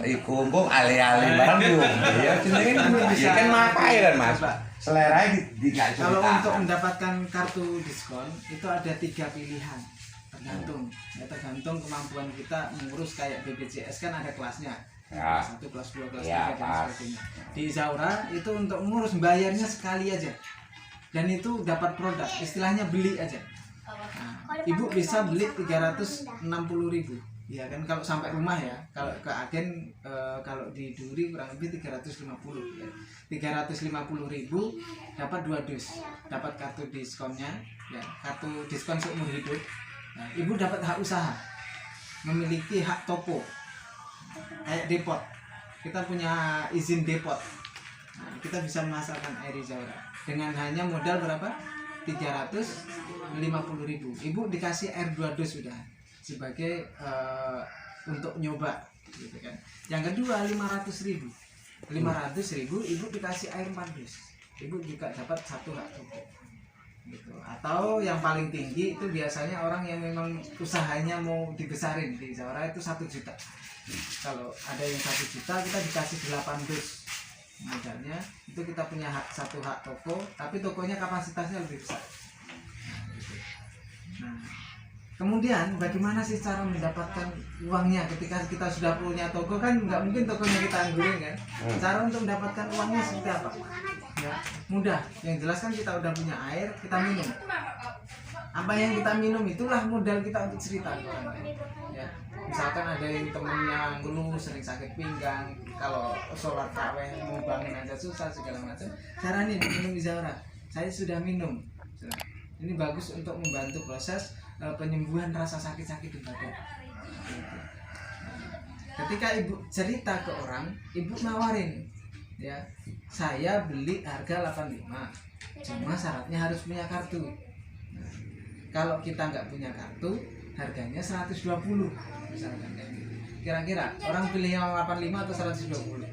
iku engko ale-ale barang yo ya jenenge ya kan makai kan Mas selera dikasih Kalau untuk mendapatkan kartu diskon itu ada 3 pilihan, tergantung ya, tergantung kemampuan kita mengurus. Kayak BPJS kan ada kelasnya Ya. kelas 1, kelas 2, kelas 3 Ya, dan pas. sebagainya. Di Zaura itu untuk mengurus bayarnya sekali aja dan itu dapat produk, istilahnya beli aja. Nah, ibu bisa beli 360.000 ya kan kalau sampai rumah ya. Kalau ke agen kalau di Duri kurang lebih 350 ya. 350.000 dapat 2 dus, dapat kartu diskonnya ya, kartu diskon seumur hidup. Nah, ibu dapat hak usaha, memiliki hak toko kayak depot. Kita punya izin depot Nah, kita bisa memasarkan air Izaura dengan hanya modal berapa? 350.000. Ibu dikasih air 2 dus sudah sebagai untuk nyoba gitu kan. Yang kedua 500.000. 500.000 ibu dikasih air 4 dus. Ibu juga dapat 1 hak toko. Gitu. Atau yang paling tinggi itu biasanya orang yang memang usahanya mau dibesarin di Izaura itu 1 juta. Kalau ada yang 1 juta kita dikasih 8 dus modalnya, itu kita punya hak 1 hak toko, tapi tokonya kapasitasnya lebih besar. Nah, kemudian bagaimana sih cara mendapatkan uangnya ketika kita sudah punya toko? Kan nggak mungkin tokonya kita anggurin kan. Cara untuk mendapatkan uangnya seperti apa? Ya, mudah. Yang jelas kan kita udah punya air, kita minum. Apa yang kita minum itulah modal kita untuk cerita ke orang lain. Ya, misalkan ada yang temennya ngeluh sering sakit pinggang, kalau sholat tarawih mau bangun aja susah segala macam. Cara nih minum Izaura. Saya sudah minum. Ini bagus untuk membantu proses penyembuhan rasa sakit-sakit di badan. Ketika ibu cerita ke orang, ibu nawarin, ya, saya beli harga 85, cuma syaratnya harus punya kartu. Nah, kalau kita nggak punya kartu, harganya 120 misalkan kayak gitu. Kira-kira orang pilih yang 85 atau 120?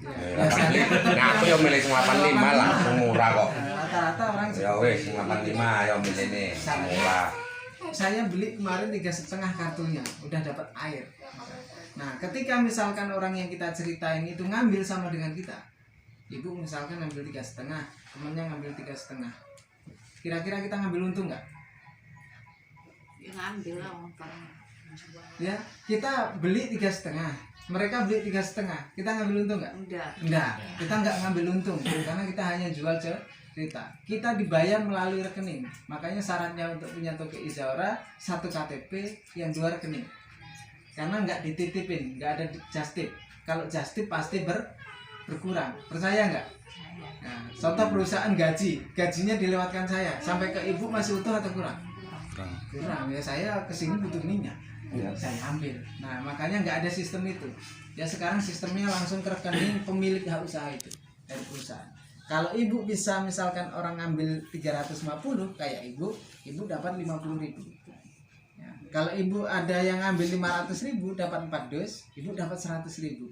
Biasanya Aku yang milih 85 lah, murah kok. rata-rata orang Ya wes 85 yang milih nih, murah. saya beli kemarin 3,5 kartunya udah dapat air. Nah ketika misalkan orang yang kita ceritain itu ngambil sama dengan kita, ibu misalkan ngambil 3,5, temennya ngambil 3,5, kira-kira kita ngambil untung nggak? Ya ngambil lah orang. Ya kita beli 3,5, mereka beli 3,5, kita ngambil untung nggak? Enggak, kita nggak ngambil untung karena kita hanya jual cerita. Kita dibayar melalui rekening. Makanya syaratnya untuk punya toko Izaura 1 KTP yang 2 rekening. Karena nggak dititipin, nggak ada just tip. Kalau just tip pasti berkurang. Percaya nggak? Nah, contoh perusahaan gajinya dilewatkan saya sampai ke ibu masih utuh atau kurang? Kurang. Ya saya kesini butuh minyak. Saya ambil. Nah makanya nggak ada sistem itu. Ya sekarang sistemnya langsung ke rekening pemilik hak usaha itu dari perusahaan. Kalau ibu bisa misalkan orang ngambil 350 kayak ibu dapat 50.000. Ya, kalau ibu ada yang ngambil 500.000 dapat 4 dus, ibu dapat 100.000.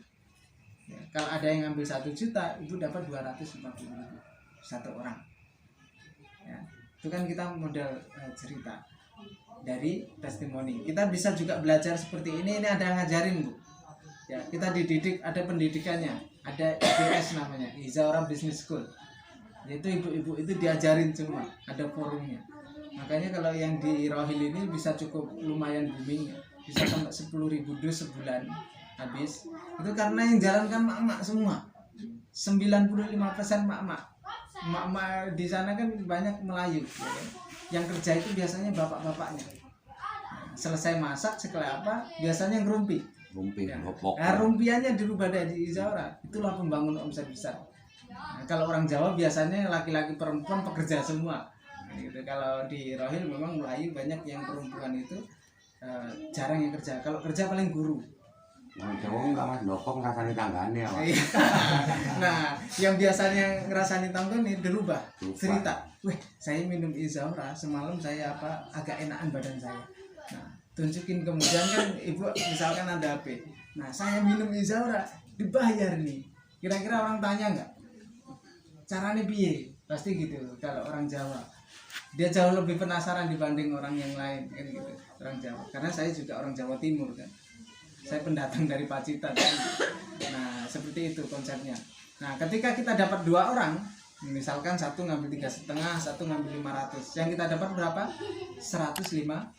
Ya, kalau ada yang ngambil 1 juta, ibu dapat 250.000 satu orang. Ya, itu kan kita modal cerita dari testimoni. Kita bisa juga belajar seperti ini ada ngajarin Bu. Ya, kita dididik, ada pendidikannya, ada IBS namanya, Izaura Business School. Yaitu ibu-ibu itu diajarin semua, ada forumnya. Makanya kalau yang di Rohil ini bisa cukup lumayan booming, bisa sampai 10.000 dus sebulan habis. Itu karena yang jalankan mak-mak semua. 95% mak-mak. Mak-mak di sana kan banyak Melayu, ya kan? Yang kerja itu biasanya bapak-bapaknya. Selesai masak sekali apa biasanya ngerumpi. Ya. Nah, rumpiannya dirubah dari Izaura, itulah pembangun omset besar. Nah, kalau orang Jawa biasanya laki-laki perempuan pekerja semua. Nah, gitu. Kalau di Rohil memang Melayu banyak yang perempuan itu jarang yang kerja. Kalau kerja paling guru. Jawa enggak mas, dokong rasanya tanggane ya. Nah, yang biasanya ngerasani tangga nih dirubah cerita. Wih, saya minum Izaura semalam saya agak enakan badan saya. Nah, tunjukin kemudian kan ibu misalkan ada HP. Nah, saya minum Izaura dibayar nih. Kira-kira orang tanya nggak? Caranya piye? Pasti gitu kalau orang Jawa. Dia jauh lebih penasaran dibanding orang yang lain kan gitu. Orang Jawa. Karena saya juga orang Jawa Timur kan. Saya pendatang dari Pacitan. Nah, seperti itu konsepnya. Nah, ketika kita dapat 2 orang, misalkan satu ngambil 3,5, satu ngambil 500. Yang kita dapat berapa? 150.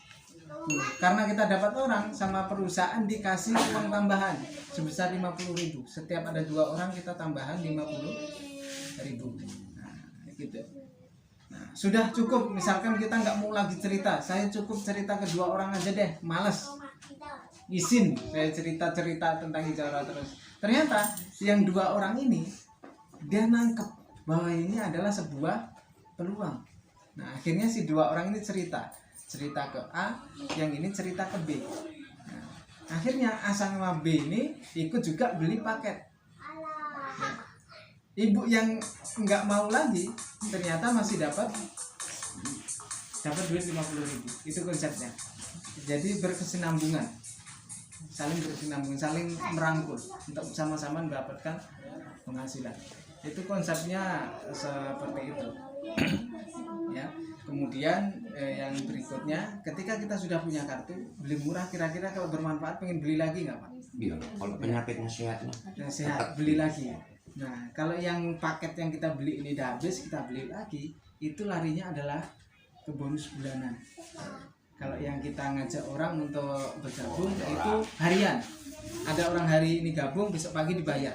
Karena kita dapat orang sama perusahaan dikasih uang tambahan sebesar 50.000. Setiap ada 2 orang kita tambahan 50.000. Nah, gitu. Nah, sudah cukup. Misalkan kita nggak mau lagi cerita, saya cukup cerita ke 2 orang aja deh, males. Izin saya cerita tentang Izaura terus. Ternyata yang 2 orang ini dia nangkep bahwa ini adalah sebuah peluang. Nah, akhirnya si 2 orang ini cerita ke A, yang ini cerita ke B. Nah, Akhirnya A sama B ini ikut juga beli paket. Ibu yang nggak mau lagi ternyata masih dapat duit 50.000. Itu konsepnya. Jadi berkesinambungan, saling berkesinambungan, saling merangkul untuk sama-sama mendapatkan penghasilan. Itu konsepnya seperti itu. Ya. Kemudian yang berikutnya, ketika kita sudah punya kartu beli murah, kira-kira kalau bermanfaat pengen beli lagi nggak Pak? Iya, kalau penyakitnya sehatnya. Sehat, beli lagi. Nah, kalau yang paket yang kita beli ini udah habis, kita beli lagi, itu larinya adalah ke bonus bulanan. Kalau yang kita ngajak orang untuk bergabung itu harian. Ada orang hari ini gabung, besok pagi dibayar.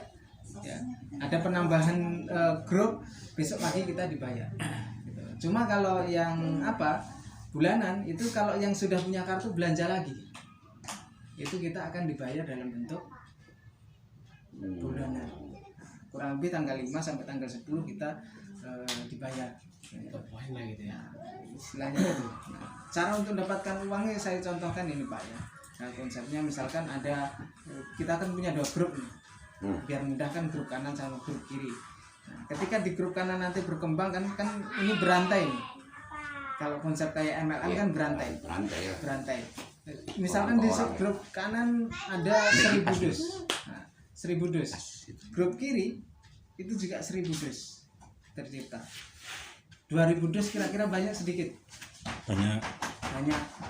Ya. Ada penambahan grup, besok pagi kita dibayar. Gitu. Cuma kalau yang bulanan itu kalau yang sudah punya kartu belanja lagi, itu kita akan dibayar dalam bentuk bulanan. Kurang lebih tanggal 5 sampai tanggal 10 kita dibayar. Poin lah gitu ya. Istilahnya itu. Nah, cara untuk mendapatkan uangnya saya contohkan ini Pak ya. Nah, konsepnya misalkan ada kita kan punya 2 grup nih. Biar mudah kan grup kanan sama grup kiri. Nah, ketika di grup kanan nanti berkembang kan ini berantai nih. Kalau konsep kayak MLM kan berantai. Berantai. Misalkan di grup kanan ada 1000 dus. Nah, 1000 dus. Grup kiri itu juga 1000 dus tercipta. 2000 dus kira-kira banyak sedikit. Banyak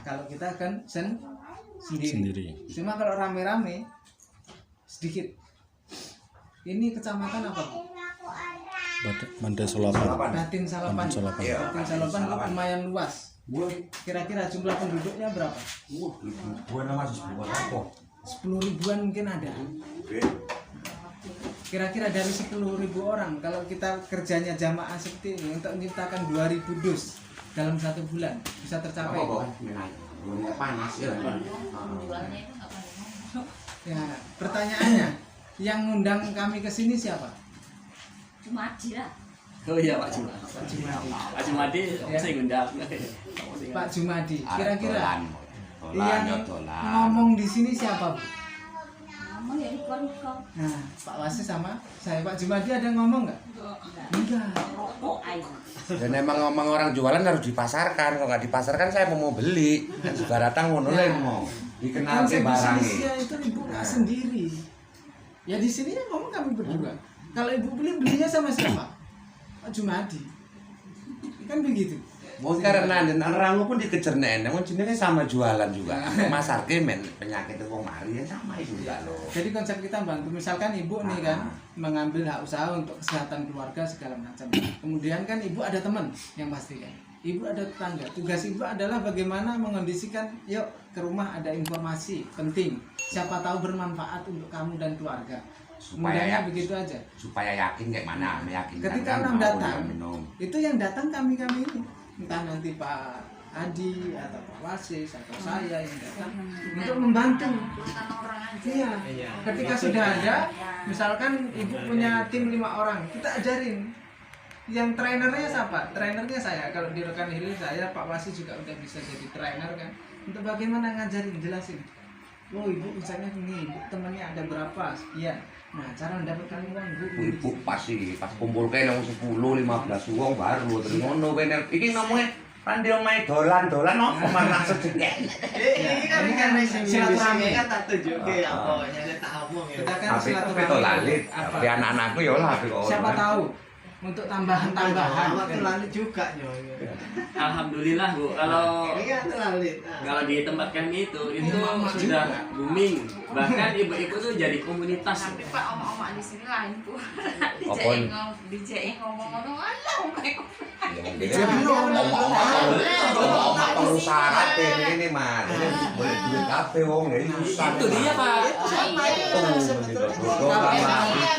Kalau kita kan sendiri. Cuma kalau rame-rame sedikit. Ini kecamatan apa? Manda Solapan. Batin Salapan. Batin Salapan itu lumayan luas. Kira-kira jumlah penduduknya berapa? Gua nama sebelum apa? 10 ribuan mungkin ada. Kira-kira dari 10.000 orang, kalau kita kerjanya jamaah seperti ini untuk menciptakan 2000 dus dalam 1 bulan bisa tercapai. Panas ya. Ya, pertanyaannya, yang ngundang kami ke sini siapa? Jumadi lah. Oh iya Pak Jumadi. Pak Jumadi. Pak Jumadi saya ngundang. Pak Jumadi. Kira-kira yang yang ngomong di sini siapa, Bu? Ngomong ya ikon-ikon. Nah, Pak Wasis sama saya Pak Jumadi ada ngomong nggak? Enggak. Rokok air. Dan emang ngomong orang jualan harus dipasarkan. Kalau nggak dipasarkan saya mau beli. Kan juga datang ngono mau dikenal ke Konsep barang bisnisnya itu ibu nggak sendiri. Ya di sini yang ngomong kami berdua. Kalau ibu belinya sama siapa? Pak Jumadi. Kan begitu. Mau karena dan orang pun dikejar nen, namun jenisnya sama jualan juga. Masar kemen penyakit itu wong mari ya sama itu juga loh. Jadi konsep kita bantu, misalkan ibu nih kan mengambil hak usaha untuk kesehatan keluarga segala macam. Kemudian kan ibu ada teman yang pasti kan. Ibu ada tetangga. Tugas ibu adalah bagaimana mengondisikan, yuk ke rumah ada informasi penting. Siapa tahu bermanfaat untuk kamu dan keluarga. Supaya begitu aja. Supaya yakin kayak mana meyakinkan. Ketika kan orang mau datang, dia minum. itu yang datang kami ini. Entah nanti Pak Adi atau Pak Wasis atau saya yang datang untuk membantu. Bukan orang aja. Iya. Ketika sudah ada, misalkan ibu punya tim 5 orang, kita ajarin. Yang trainernya siapa? Trainernya saya. Kalau di rekan hilir saya, Pak Wasis juga udah bisa jadi trainer kan. Untuk bagaimana ngajarin, jelasin. Oh ibu misalnya ini, ibu temannya ada berapa? Sekian. Nah cara mendapatkan uang Ibu pasti pas kumpul kayak nong 10-15 uang baru terus ngono bener. Iki ngomongnya kan dia main dolan-dolan apa malah sedikit. Ini kan silaturahmi kan tak tujuh ke apa nyari tak omong ya. Kita kan silaturahmi. Tapi lalit. Tapi anak-anakku ya lah. Siapa tahu untuk tambahan-tambahan. Waktu lalit juga yo. Alhamdulillah Bu, kalau Ini kan lalit. di tempat kami itu sudah booming. Bahkan ibu-ibu tuh jadi komunitas. Tapi Pak oma-oma di sini lain Bu. Apaan? Dijek ngomong-ngomong alah omeko. Oma perlu syarat ini mah. Boleh duit kafe wong ya susah. Itu dia Pak.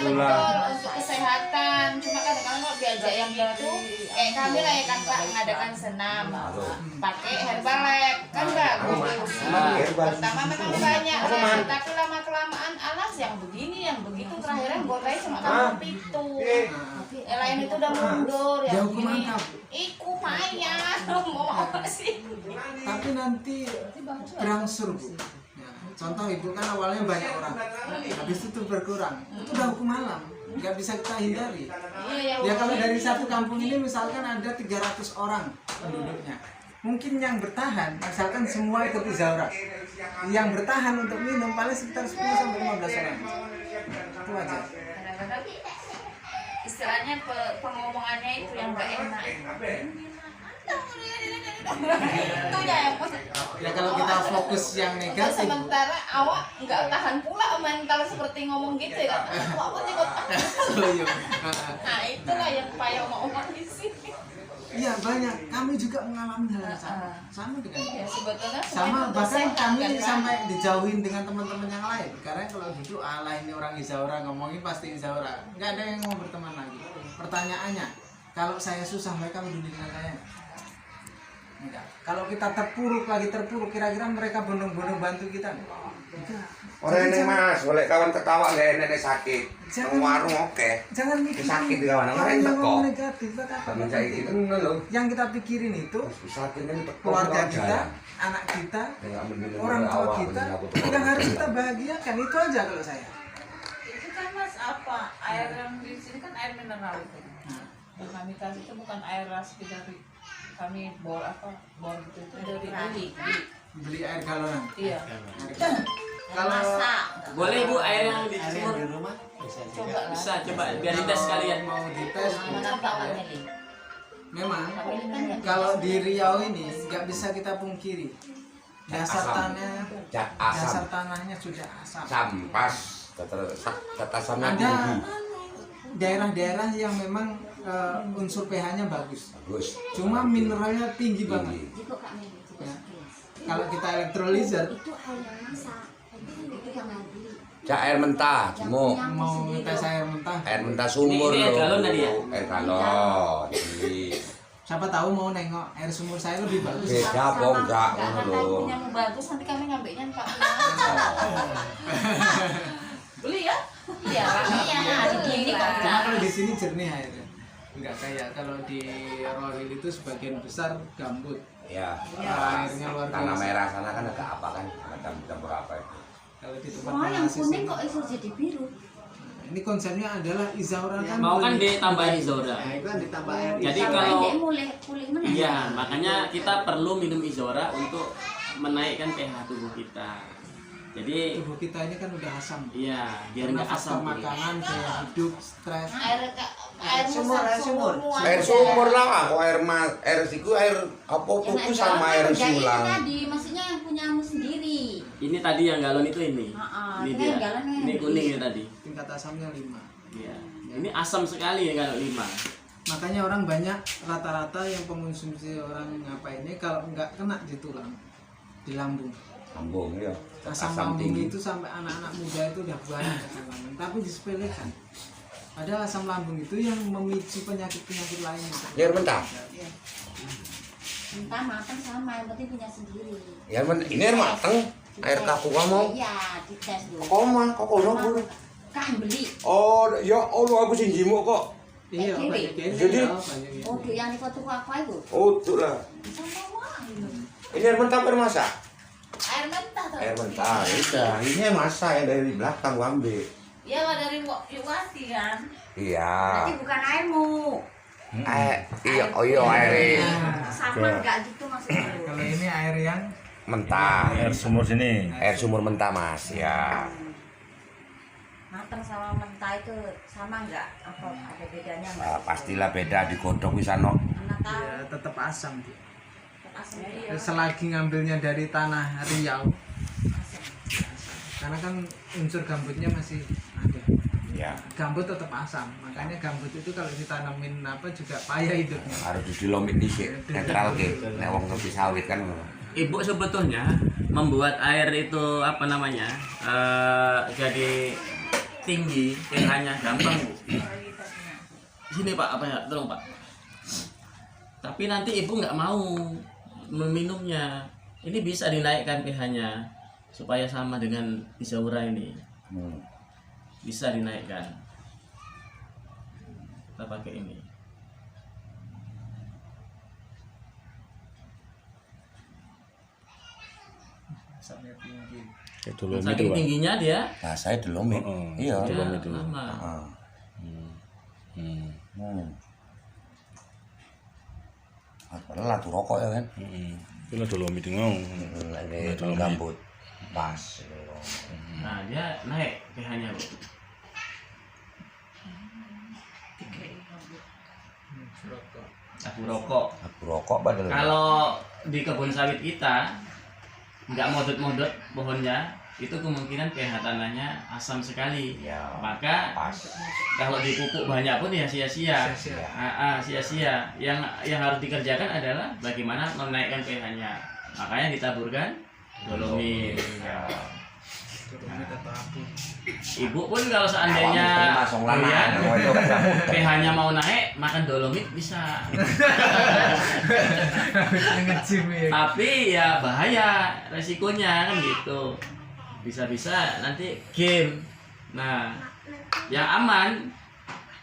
Untuk kesehatan. Cuma kadang-kadang kalau diajak yang itu kayak kami lah ya kan Pak mengadakan senam pakai herbal kan bagus. Pertama memang banyak tapi lama kelamaan alas yang begini yang begitu terakhirnya gotai cuma kamu itu. Lain itu udah mundur ya Jauh begini. kemana? Iku Maya mau apa sih? Tapi nanti berangsur Bu. Ya, contoh ibu kan awalnya banyak orang, habis itu berkurang, itu udah hukum alam, nggak bisa kita hindari. Ya kalau dari satu kampung ini misalkan ada 300 orang penduduknya, mungkin yang bertahan, misalkan semua ikut izaurah, yang bertahan untuk minum paling sekitar 10-15 orang, itu aja. Kadang-kadang istilahnya pengomongannya itu yang nggak enak. Itu ya yang Ya kalau kita fokus yang negatif, sementara awak nggak tahan pula mental seperti ngomong gitu ya. Awak juga oh iya. nah itulah yang payah mau ngomong di sini. Iya banyak, kami juga mengalami hal yang sama dengan Ya sebetulnya sama, semuanya bahkan sehat, kami kan, Pak? sampai dijauhin dengan teman-teman yang lain karena kalau gitu ala ini orang izaurah ngomongin pasti izaurah, nggak ada yang mau berteman lagi. Pertanyaannya, kalau saya susah mereka peduli dengan saya enggak? Kalau kita terpuruk, kira-kira mereka bondong-bondong bantu kita enggak? Orang ini mas, boleh kawan ketawa gak nenek sakit. Jangan- Nang warung oke. Jangan mikir Sakit di kawan, orang yang teko. ngomong negatif, buat apa? Kami saya gitu loh. Yang kita pikirin itu Sakit ini teko. keluarga kita, anak kita, orang tua kita yang harus kita bahagiakan, itu aja kalau saya. Itu kan mas apa air yang di sini kan air mineral itu. Yang kami kasih itu bukan air raspi dari kami bor gitu itu dari beli. Beli air galonan. Iya. Kalau Boleh Bu air yang di Air sumur? yang di rumah Coba lah. Bisa coba biar dites sekalian. mau dites, Mana bawahnya Li? memang Ini kan yang kalau di Riau ini nggak bisa kita pungkiri dasar Asam. tanahnya, Cat dasar asam, tanahnya sudah asam. sampas, tetasamnya Ada tinggi. daerah-daerah yang memang unsur pH-nya bagus, Bagus. cuma mineralnya tinggi banget. Tinggi. Ya. Kalau kita elektrolizer Itu air yang masak, itu yang nanti. Cak air mentah, cuma mau tes air mentah, air mentah sumur Ini air loh. galon tadi ya? Air galon. Jadi siapa tahu mau nengok air sumur saya lebih bagus. beda apa enggak Nggak ngono akan lho. tahu punya mau bagus nanti kami ngambilnya Pak. Beli ya? Iya, iya, di sini kok. Cuma kalau di sini jernih airnya, nggak kayak kalau di Rohil itu sebagian besar gambut. Ya. Airnya luar Tanah biasa. merah sana kan ada apa kan? Ada campur apa itu? Kalau di tempat Oh, yang Oasis kuning ini, kok iso jadi biru? ini konsepnya adalah izaurah kan. Mau kan ditambahin Izora. nah itu kan ditambah air Jadi Tambah kalau dia mulai pulih mana? iya, makanya kita perlu minum Izora untuk menaikkan pH tubuh kita. Jadi Tubuh kita ini kan udah asam. iya, biar Karena nggak faktor asam. makanan, gaya hidup, stres. Air sumur, air sumur. Air sumur lah, kok air siku air apa Yang tuku air sama galon air kan udah ini sulang. tadi, maksudnya yang punyamu sendiri. Ini tadi yang galon itu ini. Ini Ini dia. yang galon yang Ini di- kuning ya tadi. Tingkat asamnya 5. Iya. Ini asam sekali ya kalau 5. Makanya orang banyak rata-rata yang pengonsumsi orang apa ini kalau nggak kena di tulang, di lambung. Lambung ya. Asam lambung itu sampai anak-anak muda itu udah banyak asam lambung, tapi disepelekan. Padahal asam lambung itu yang memicu penyakit-penyakit lainnya. Air mentah. Entah matang sama, yang penting punya sendiri. Ya ini air mateng. Air kaku kamu. Iya, dites dulu. Kok mah kok kono Bu? Kan beli. Oh, ya Allah aku sinjimu kok. Iya, Kiri. banyak yang Jadi- tahu, banyak yang- Oh, yang di foto apa itu? Oh, tuh lah. Sama wah. Ini air mentah apa air masak? Air mentah tuh. Air mentah. Udah, ini air masak yang dari belakang gua ambil. Iya lah dari Iwati kan. Iya. Berarti bukan airmu. Iya, oh iya air Sama enggak gitu maksudnya. Kalau ini air yang mentah. Air sumur sini. Air sumur mentah Mas, ya. Matang sama mentah itu sama enggak? Apa ada bedanya enggak? Pastilah beda digodok bisa no. Anak tahu ya, tetap asam. dia. asam Iya. Selagi ngambilnya dari tanah Riau, asam. karena kan unsur gambutnya masih ada. Ya, Gambut tetap asam, makanya gambut itu kalau ditanamin apa juga payah hidupnya. harus dilomit dhisik, netral ke. Nek wong ngerti sawit kan. Ibu sebetulnya membuat air itu apa namanya jadi tinggi pH-nya gampang Bu. Sini Pak, apa ya? Tolong Pak. Tapi nanti ibu nggak mau meminumnya. Ini bisa dinaikkan pH-nya supaya sama dengan Izaura ini. Bisa dinaikkan. Kita pakai ini. Asam. Kayak Dolomit itu, Saking Pak. tingginya dia Nah, saya Dolomit. Iya. dia Dolomit itu. lama. Heeh. Hmm. Padahal latu rokok ya kan. Itu lah Dolomit itu mau. Lagi gambut. Pas. Nah dia naik pH-nya Bu. Abu rokok. Aku rokok padahal. Kalau di kebun sawit kita nggak modot-modot pohonnya, itu kemungkinan pH tanahnya asam sekali. Ya. Maka Pas. kalau dipupuk banyak pun ya sia-sia. Sia-sia. Yang harus dikerjakan adalah bagaimana menaikkan pH-nya. Makanya ditaburkan dolomit. Ya. Ibu pun kalau seandainya ya, pH-nya mau naik, makan dolomit bisa. Tapi ya bahaya resikonya kan gitu. Bisa-bisa nanti game. Nah, yang aman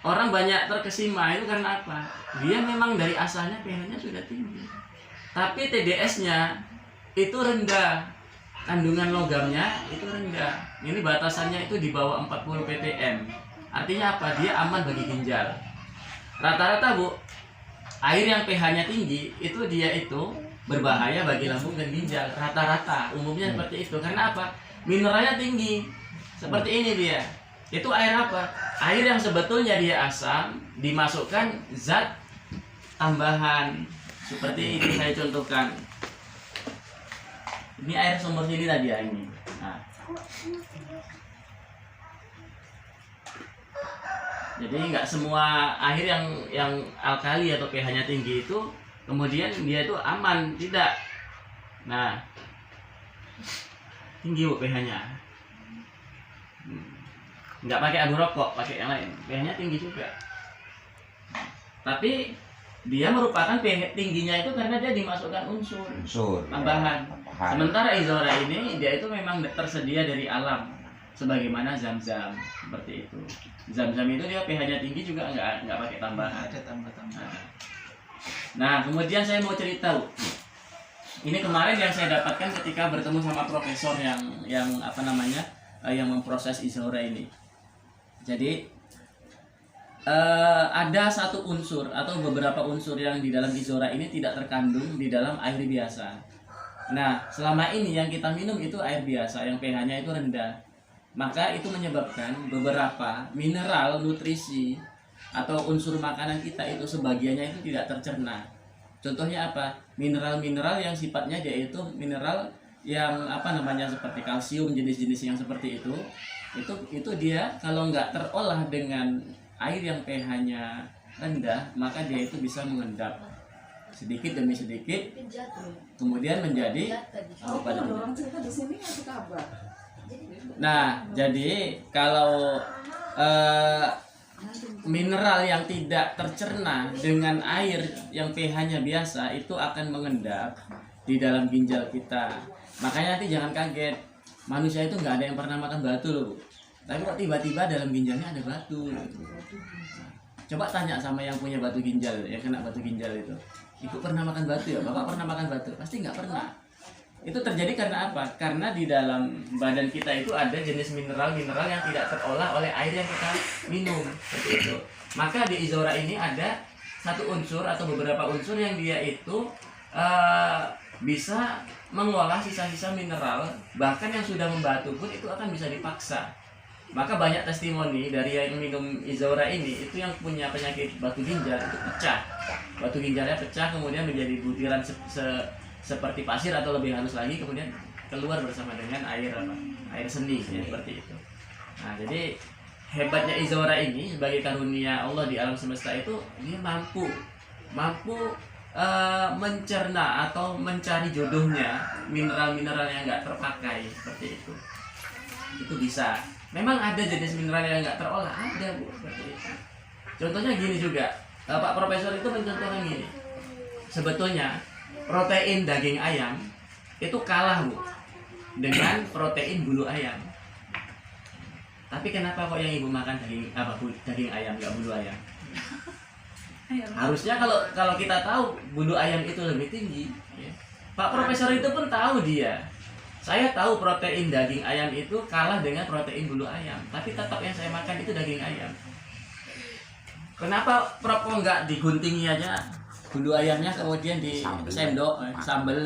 orang banyak terkesima itu karena apa? Dia memang dari asalnya pH-nya sudah tinggi. Tapi TDS-nya itu rendah. Kandungan logamnya itu rendah. Ini batasannya itu di bawah 40 ppm. Artinya apa? Dia aman bagi ginjal. Rata-rata Bu, air yang pH-nya tinggi itu dia itu berbahaya bagi lambung dan ginjal. Rata-rata umumnya seperti itu. Karena apa? Mineralnya tinggi. Seperti ini dia. Itu air apa? Air yang sebetulnya dia asam dimasukkan zat tambahan. Seperti ini saya contohkan. Ini air sumber sini tadi ya ini. Nah. Jadi nggak semua air yang alkali atau pH-nya tinggi itu kemudian dia itu aman, tidak. Nah, tinggi Bu pH-nya. Nggak pakai abu rokok, pakai yang lain. pH-nya tinggi juga. Tapi dia merupakan pH tingginya itu karena dia dimasukkan unsur tambahan. Sementara Izora ini dia itu memang tersedia dari alam, sebagaimana Zam-Zam seperti itu. Zam-Zam itu dia pH-nya tinggi juga nggak pakai tambahan. Ada tambah-tambahan. Nah kemudian saya mau cerita Bu. Ini kemarin yang saya dapatkan ketika bertemu sama profesor yang yang memproses Izora ini. Jadi ada satu unsur atau beberapa unsur yang di dalam Izora ini tidak terkandung di dalam air biasa. Nah, selama ini yang kita minum itu air biasa yang pH-nya itu rendah. Maka itu menyebabkan beberapa mineral, nutrisi atau unsur makanan kita itu sebagiannya itu tidak tercerna. Contohnya apa? Mineral-mineral yang sifatnya dia itu mineral yang seperti kalsium, jenis-jenis yang seperti itu dia kalau nggak terolah dengan air yang pH-nya rendah, maka dia itu bisa mengendap sedikit demi sedikit, kemudian menjadi Nah, jadi kalau mineral yang tidak tercerna dengan air yang pH-nya biasa itu akan mengendap di dalam ginjal kita. Makanya nanti jangan kaget, manusia itu nggak ada yang pernah makan batu loh, tapi kok tiba-tiba dalam ginjalnya ada batu. Coba tanya sama yang punya batu ginjal, yang kena batu ginjal itu. Ibu pernah makan batu ya? Bapak pernah makan batu? Pasti nggak pernah. Itu terjadi karena apa? Karena di dalam badan kita itu ada jenis mineral-mineral yang tidak terolah oleh air yang kita minum. Seperti itu. Maka di Izora ini ada satu unsur atau beberapa unsur yang dia itu bisa mengolah sisa-sisa mineral, bahkan yang sudah membatu pun itu akan bisa dipaksa. Maka banyak testimoni dari yang minum Izora ini itu yang punya penyakit batu ginjal itu pecah. Batu ginjalnya pecah kemudian menjadi butiran seperti pasir atau lebih halus lagi, kemudian keluar bersama dengan air seni ya, seperti itu. Nah, jadi hebatnya Izora ini sebagai karunia Allah di alam semesta itu dia mampu mencerna atau mencari jodohnya mineral-mineral yang nggak terpakai seperti itu. Itu bisa. Memang ada jenis mineral yang nggak terolah, ada Bu, seperti itu. Contohnya gini juga, Pak Profesor itu mencontohkan gini. Sebetulnya protein daging ayam itu kalah Bu dengan protein bulu ayam. Tapi kenapa kok yang ibu makan daging ayam nggak bulu ayam? Harusnya kalau kita tahu bulu ayam itu lebih tinggi. Ya. Pak Profesor itu pun tahu dia. Saya tahu protein daging ayam itu kalah dengan protein bulu ayam, tapi tetap yang saya makan itu daging ayam. Kenapa Prof nggak diguntingi aja bulu ayamnya kemudian di sendok sambel?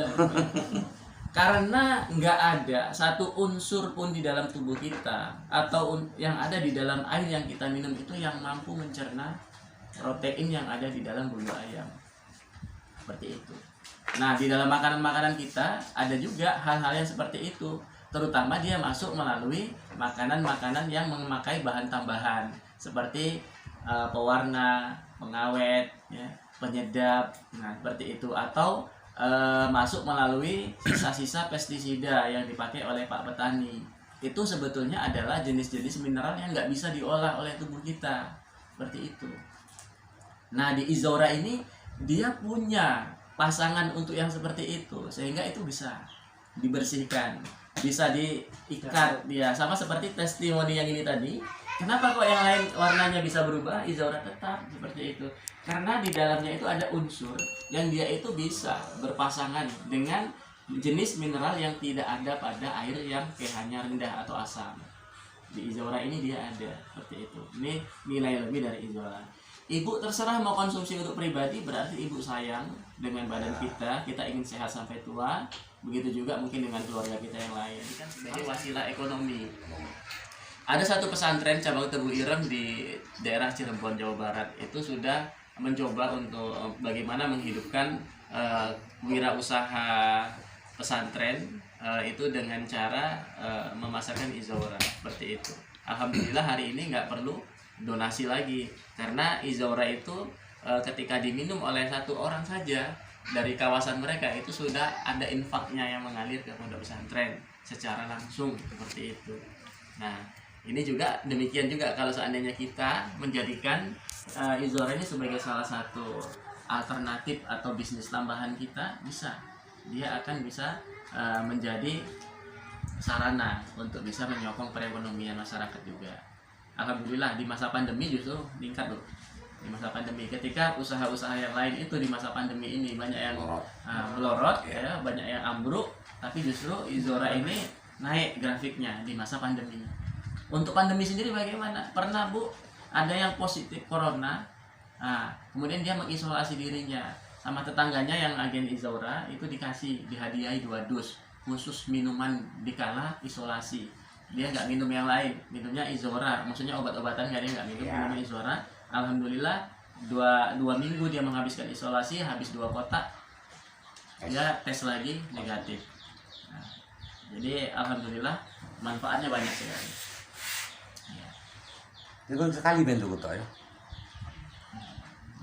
Karena nggak ada satu unsur pun di dalam tubuh kita atau yang ada di dalam air yang kita minum itu yang mampu mencerna protein yang ada di dalam bulu ayam. Seperti itu. Nah, di dalam makanan-makanan kita ada juga hal-hal yang seperti itu. Terutama dia masuk melalui makanan-makanan yang memakai bahan tambahan seperti pewarna, pengawet, ya, penyedap, nah seperti itu. Atau masuk melalui sisa-sisa pestisida yang dipakai oleh Pak Petani. Itu sebetulnya adalah jenis-jenis mineral yang nggak bisa diolah oleh tubuh kita. Seperti itu. Nah, di Izora ini dia punya pasangan untuk yang seperti itu, sehingga itu bisa dibersihkan, bisa diikat dia, sama seperti testimoni yang ini tadi. Kenapa kok yang lain warnanya bisa berubah, Izora tetap seperti itu? Karena di dalamnya itu ada unsur yang dia itu bisa berpasangan dengan jenis mineral yang tidak ada pada air yang pH-nya rendah atau asam. Di Izora ini dia ada seperti itu. Ini nilai lebih dari Izora. Ibu terserah mau konsumsi untuk pribadi, berarti ibu sayang dengan badan kita ingin sehat sampai tua. Begitu juga mungkin dengan keluarga kita yang lain. Ini kan sebagai wasilah ekonomi. Ada satu pesantren cabang Tebu Ireng di daerah Cirebon, Jawa Barat, itu sudah mencoba untuk bagaimana menghidupkan wirausaha pesantren itu dengan cara memasarkan Izora seperti itu. Alhamdulillah hari ini nggak perlu donasi lagi, karena Izora itu ketika diminum oleh satu orang saja dari kawasan mereka itu sudah ada infaknya yang mengalir ke pondok pesantren secara langsung seperti itu. Nah, ini juga demikian juga kalau seandainya kita menjadikan Izora ini sebagai salah satu alternatif atau bisnis tambahan kita, bisa, dia akan bisa menjadi sarana untuk bisa menyokong perekonomian masyarakat juga. Alhamdulillah di masa pandemi justru meningkat loh. Di masa pandemi ketika usaha-usaha yang lain itu di masa pandemi ini banyak yang melorot, ya, banyak yang ambruk, tapi justru Izora ini naik grafiknya di masa pandemi. Untuk pandemi sendiri bagaimana? Pernah Bu ada yang positif corona, kemudian dia mengisolasi dirinya sama tetangganya yang agen Izora, itu dihadiahi 2 dus khusus minuman dikala isolasi. Dia nggak minum yang lain, minumnya Izora, maksudnya obat-obatan dia nggak minum, minumnya Izora. Alhamdulillah 2 minggu dia menghabiskan isolasi, habis 2 kotak dia tes lagi negatif. Nah, jadi alhamdulillah manfaatnya banyak sekali. Ya. Itu sekali bentuk itu ya.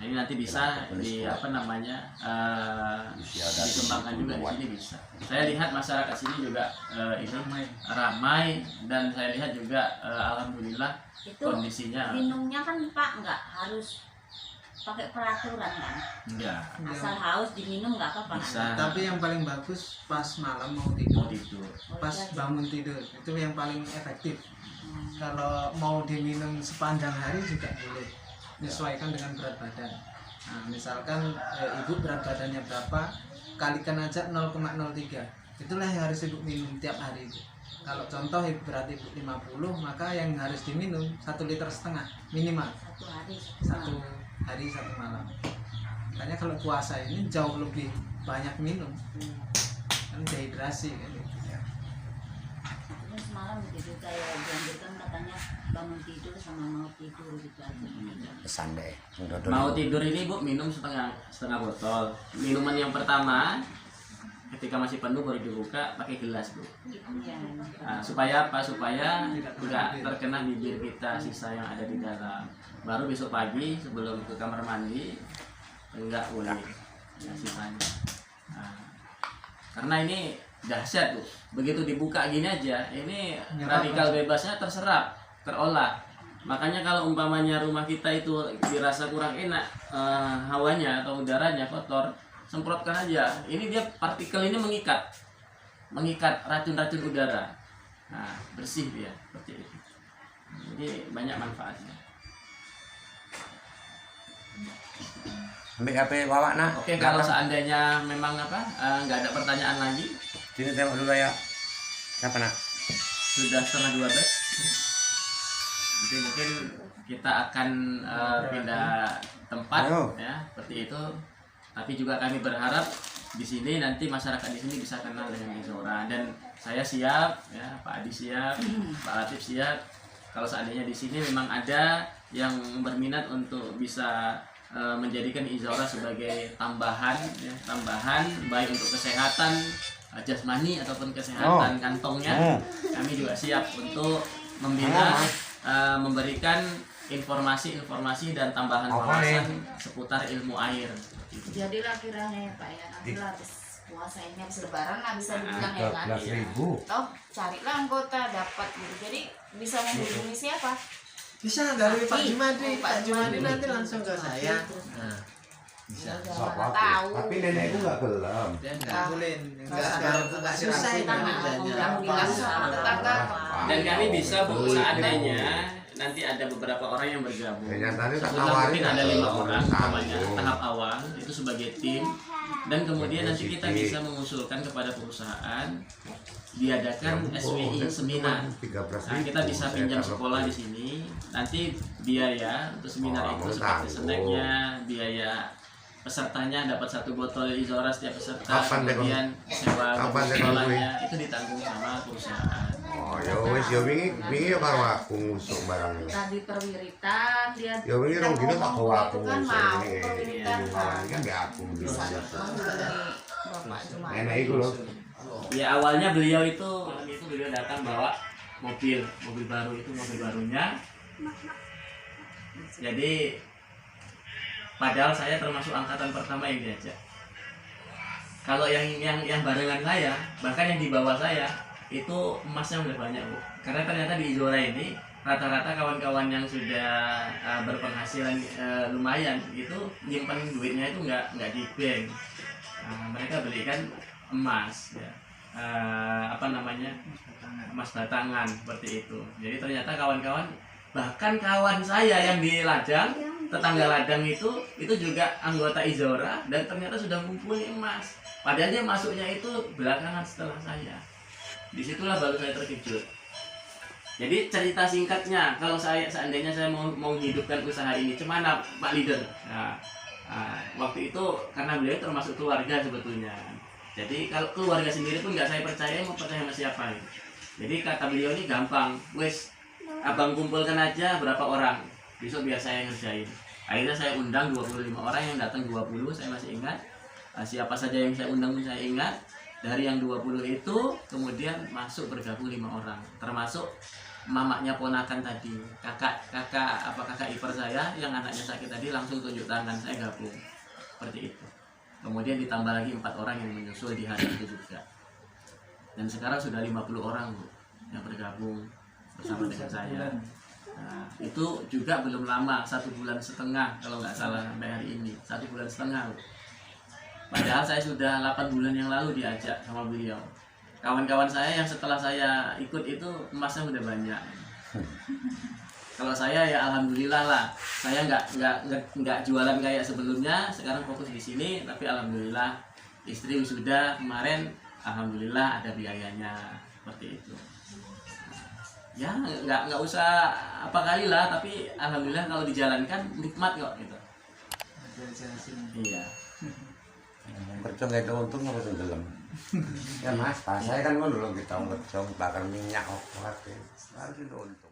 Nah, ini nanti bisa dikembangkan juga di sini bisa. Saya lihat masyarakat sini juga ini ramai, dan saya lihat juga alhamdulillah Itu kondisinya. minumnya kan Pak nggak harus pakai peraturan kan? Enggak. Asal haus diminum nggak apa-apa. Bisa. Tapi yang paling bagus pas malam mau Mau tidur, tidur. pas bangun tidur itu yang paling efektif. Kalau mau diminum sepanjang hari juga boleh, menyesuaikan dengan berat badan. Nah, misalkan ibu berat badannya berapa, kalikan aja 0,03, itulah yang harus ibu minum tiap hari itu. Kalau contoh ibu berat ibu 50, maka yang harus diminum 1,5 liter minimal. Satu hari 1 malam. Makanya kalau puasa ini jauh lebih banyak minum, kan dehidrasi kan. Terus malam gitu kayak dianjurkan katanya bangun tidur sama mau tidur gitu aja. Pesan deh. Mau tidur ini Bu minum setengah botol. Minuman yang pertama ketika masih penuh baru dibuka pakai gelas Bu. Iya. Nah, supaya apa? Supaya tidak terkena bibir kita sisa yang ada di dalam. Baru besok pagi sebelum ke kamar mandi enggak boleh ya, sisanya. Nah, karena ini dahsyat Bu. Begitu dibuka gini aja, ini radikal bebasnya terserap, terolah. Makanya kalau umpamanya rumah kita itu dirasa kurang enak hawanya atau udaranya kotor, semprotkan aja. Ini dia partikel ini mengikat racun-racun udara. Nah, bersih dia seperti itu. Jadi banyak manfaatnya. Ambil HP bawa nak. Oke, kalau seandainya memang nggak ada pertanyaan lagi, Sini tengok dulu ya. Siapa nak? Sudah setengah 12. Nanti mungkin kita akan pindah tempat Ayo. ya seperti itu. Tapi juga kami berharap di sini nanti masyarakat di sini bisa kenal dengan Izora, dan saya siap ya, Pak Adi siap, Pak Latif siap. Kalau seandainya di sini memang ada yang berminat untuk bisa menjadikan Izora sebagai tambahan ya, tambahan baik untuk kesehatan jasmani ataupun kesehatan kantongnya, kami juga siap untuk membina, memberikan informasi-informasi dan tambahan wawasan seputar ilmu air. Jadilah kiranya ya Pak ya, nanti lah habis puasa ini habis lebaran lah bisa dibilang ya kan. 12.000. Toh carilah anggota dapat gitu. Jadi bisa menghubungi siapa? Bisa dari Pak Jumadi. Oh, Pak Jumadi nanti langsung ke saya. Nah, Bisa. mana tahu. Tapi nenekku nggak gelem. Dan nggak boleh, Nggak nggak susah ini kerjanya. Yang bilang sama tetangga. Dan kami bisa Bu, seandainya nanti ada beberapa orang yang bergabung. Kenyataannya tak Sebutlah tawarin mungkin ada 5 orang satu. namanya tahap awal itu sebagai tim, dan kemudian nanti kita bisa mengusulkan kepada perusahaan diadakan SWI seminar. Nah, kita bisa pinjam sekolah di sini. Nanti biaya untuk seminar itu seperti snacknya, biaya pesertanya dapat 1 botol Izora setiap peserta, Kapan deh, kemudian sewa kapan deh, sekolahnya itu ditanggung sama perusahaan. Oh, ya wis ya wingi ya karo aku ngusuk barang ini. Tadi perwiritan dia. Ya wingi rong dino tak bawa aku kan ngusuk mau ini. perwiritan kan. Ini kan gak aku Bisa bisa. menghubungi Bapak Jumadi. Nenek iku lho. Ya awalnya beliau itu beliau datang bawa mobil baru, itu mobil barunya. Jadi padahal saya termasuk angkatan pertama yang diajak. Kalau yang barengan saya, bahkan yang di bawah saya itu emasnya udah banyak Bu. Karena ternyata di Izora ini rata-rata kawan-kawan yang sudah berpenghasilan lumayan itu nyimpan duitnya itu nggak di bank. Mereka belikan emas ya. Emas batangan seperti itu. Jadi ternyata kawan-kawan, bahkan kawan saya yang di ladang, tetangga ladang itu juga anggota Izora, dan ternyata sudah ngumpulin emas. Padahal dia masuknya itu belakangan setelah saya. Disitulah baru saya terkejut. Jadi cerita singkatnya, kalau seandainya saya mau menghidupkan usaha ini, cemana Pak Leader? Nah, waktu itu karena beliau termasuk keluarga sebetulnya. Jadi kalau keluarga sendiri pun nggak saya percaya, mau percaya sama siapa? Jadi kata beliau ini gampang, wes abang kumpulkan aja berapa orang, besok biar saya ngerjain. Akhirnya saya undang 25 orang, yang datang 20, saya masih ingat. Siapa saja yang saya undang pun saya ingat. Dari yang 20 itu kemudian masuk bergabung 5 orang, termasuk mamanya ponakan tadi, kakak ipar saya yang anaknya sakit tadi langsung tunjuk tangan, saya gabung seperti itu. Kemudian ditambah lagi 4 orang yang menyusul di hari itu juga, dan sekarang sudah 50 orang Bu yang bergabung bersama dengan saya. Nah, itu juga belum lama, 1,5 bulan kalau nggak salah sampai hari ini, 1,5 bulan Bu. Padahal saya sudah 8 bulan yang lalu diajak sama beliau. Kawan-kawan saya yang setelah saya ikut itu emasnya udah banyak. Kalau saya ya alhamdulillah lah, saya nggak jualan kayak sebelumnya. Sekarang fokus di sini, tapi alhamdulillah istri wisuda kemarin, alhamdulillah ada biayanya seperti itu. Ya nggak usah apa kali lah, tapi alhamdulillah kalau dijalankan nikmat kok gitu. Iya. Kerja nggak ada untung apa tenggelam. Ya mas, pas saya kan dulu kita kerja bakar minyak oke. Harus itu untung.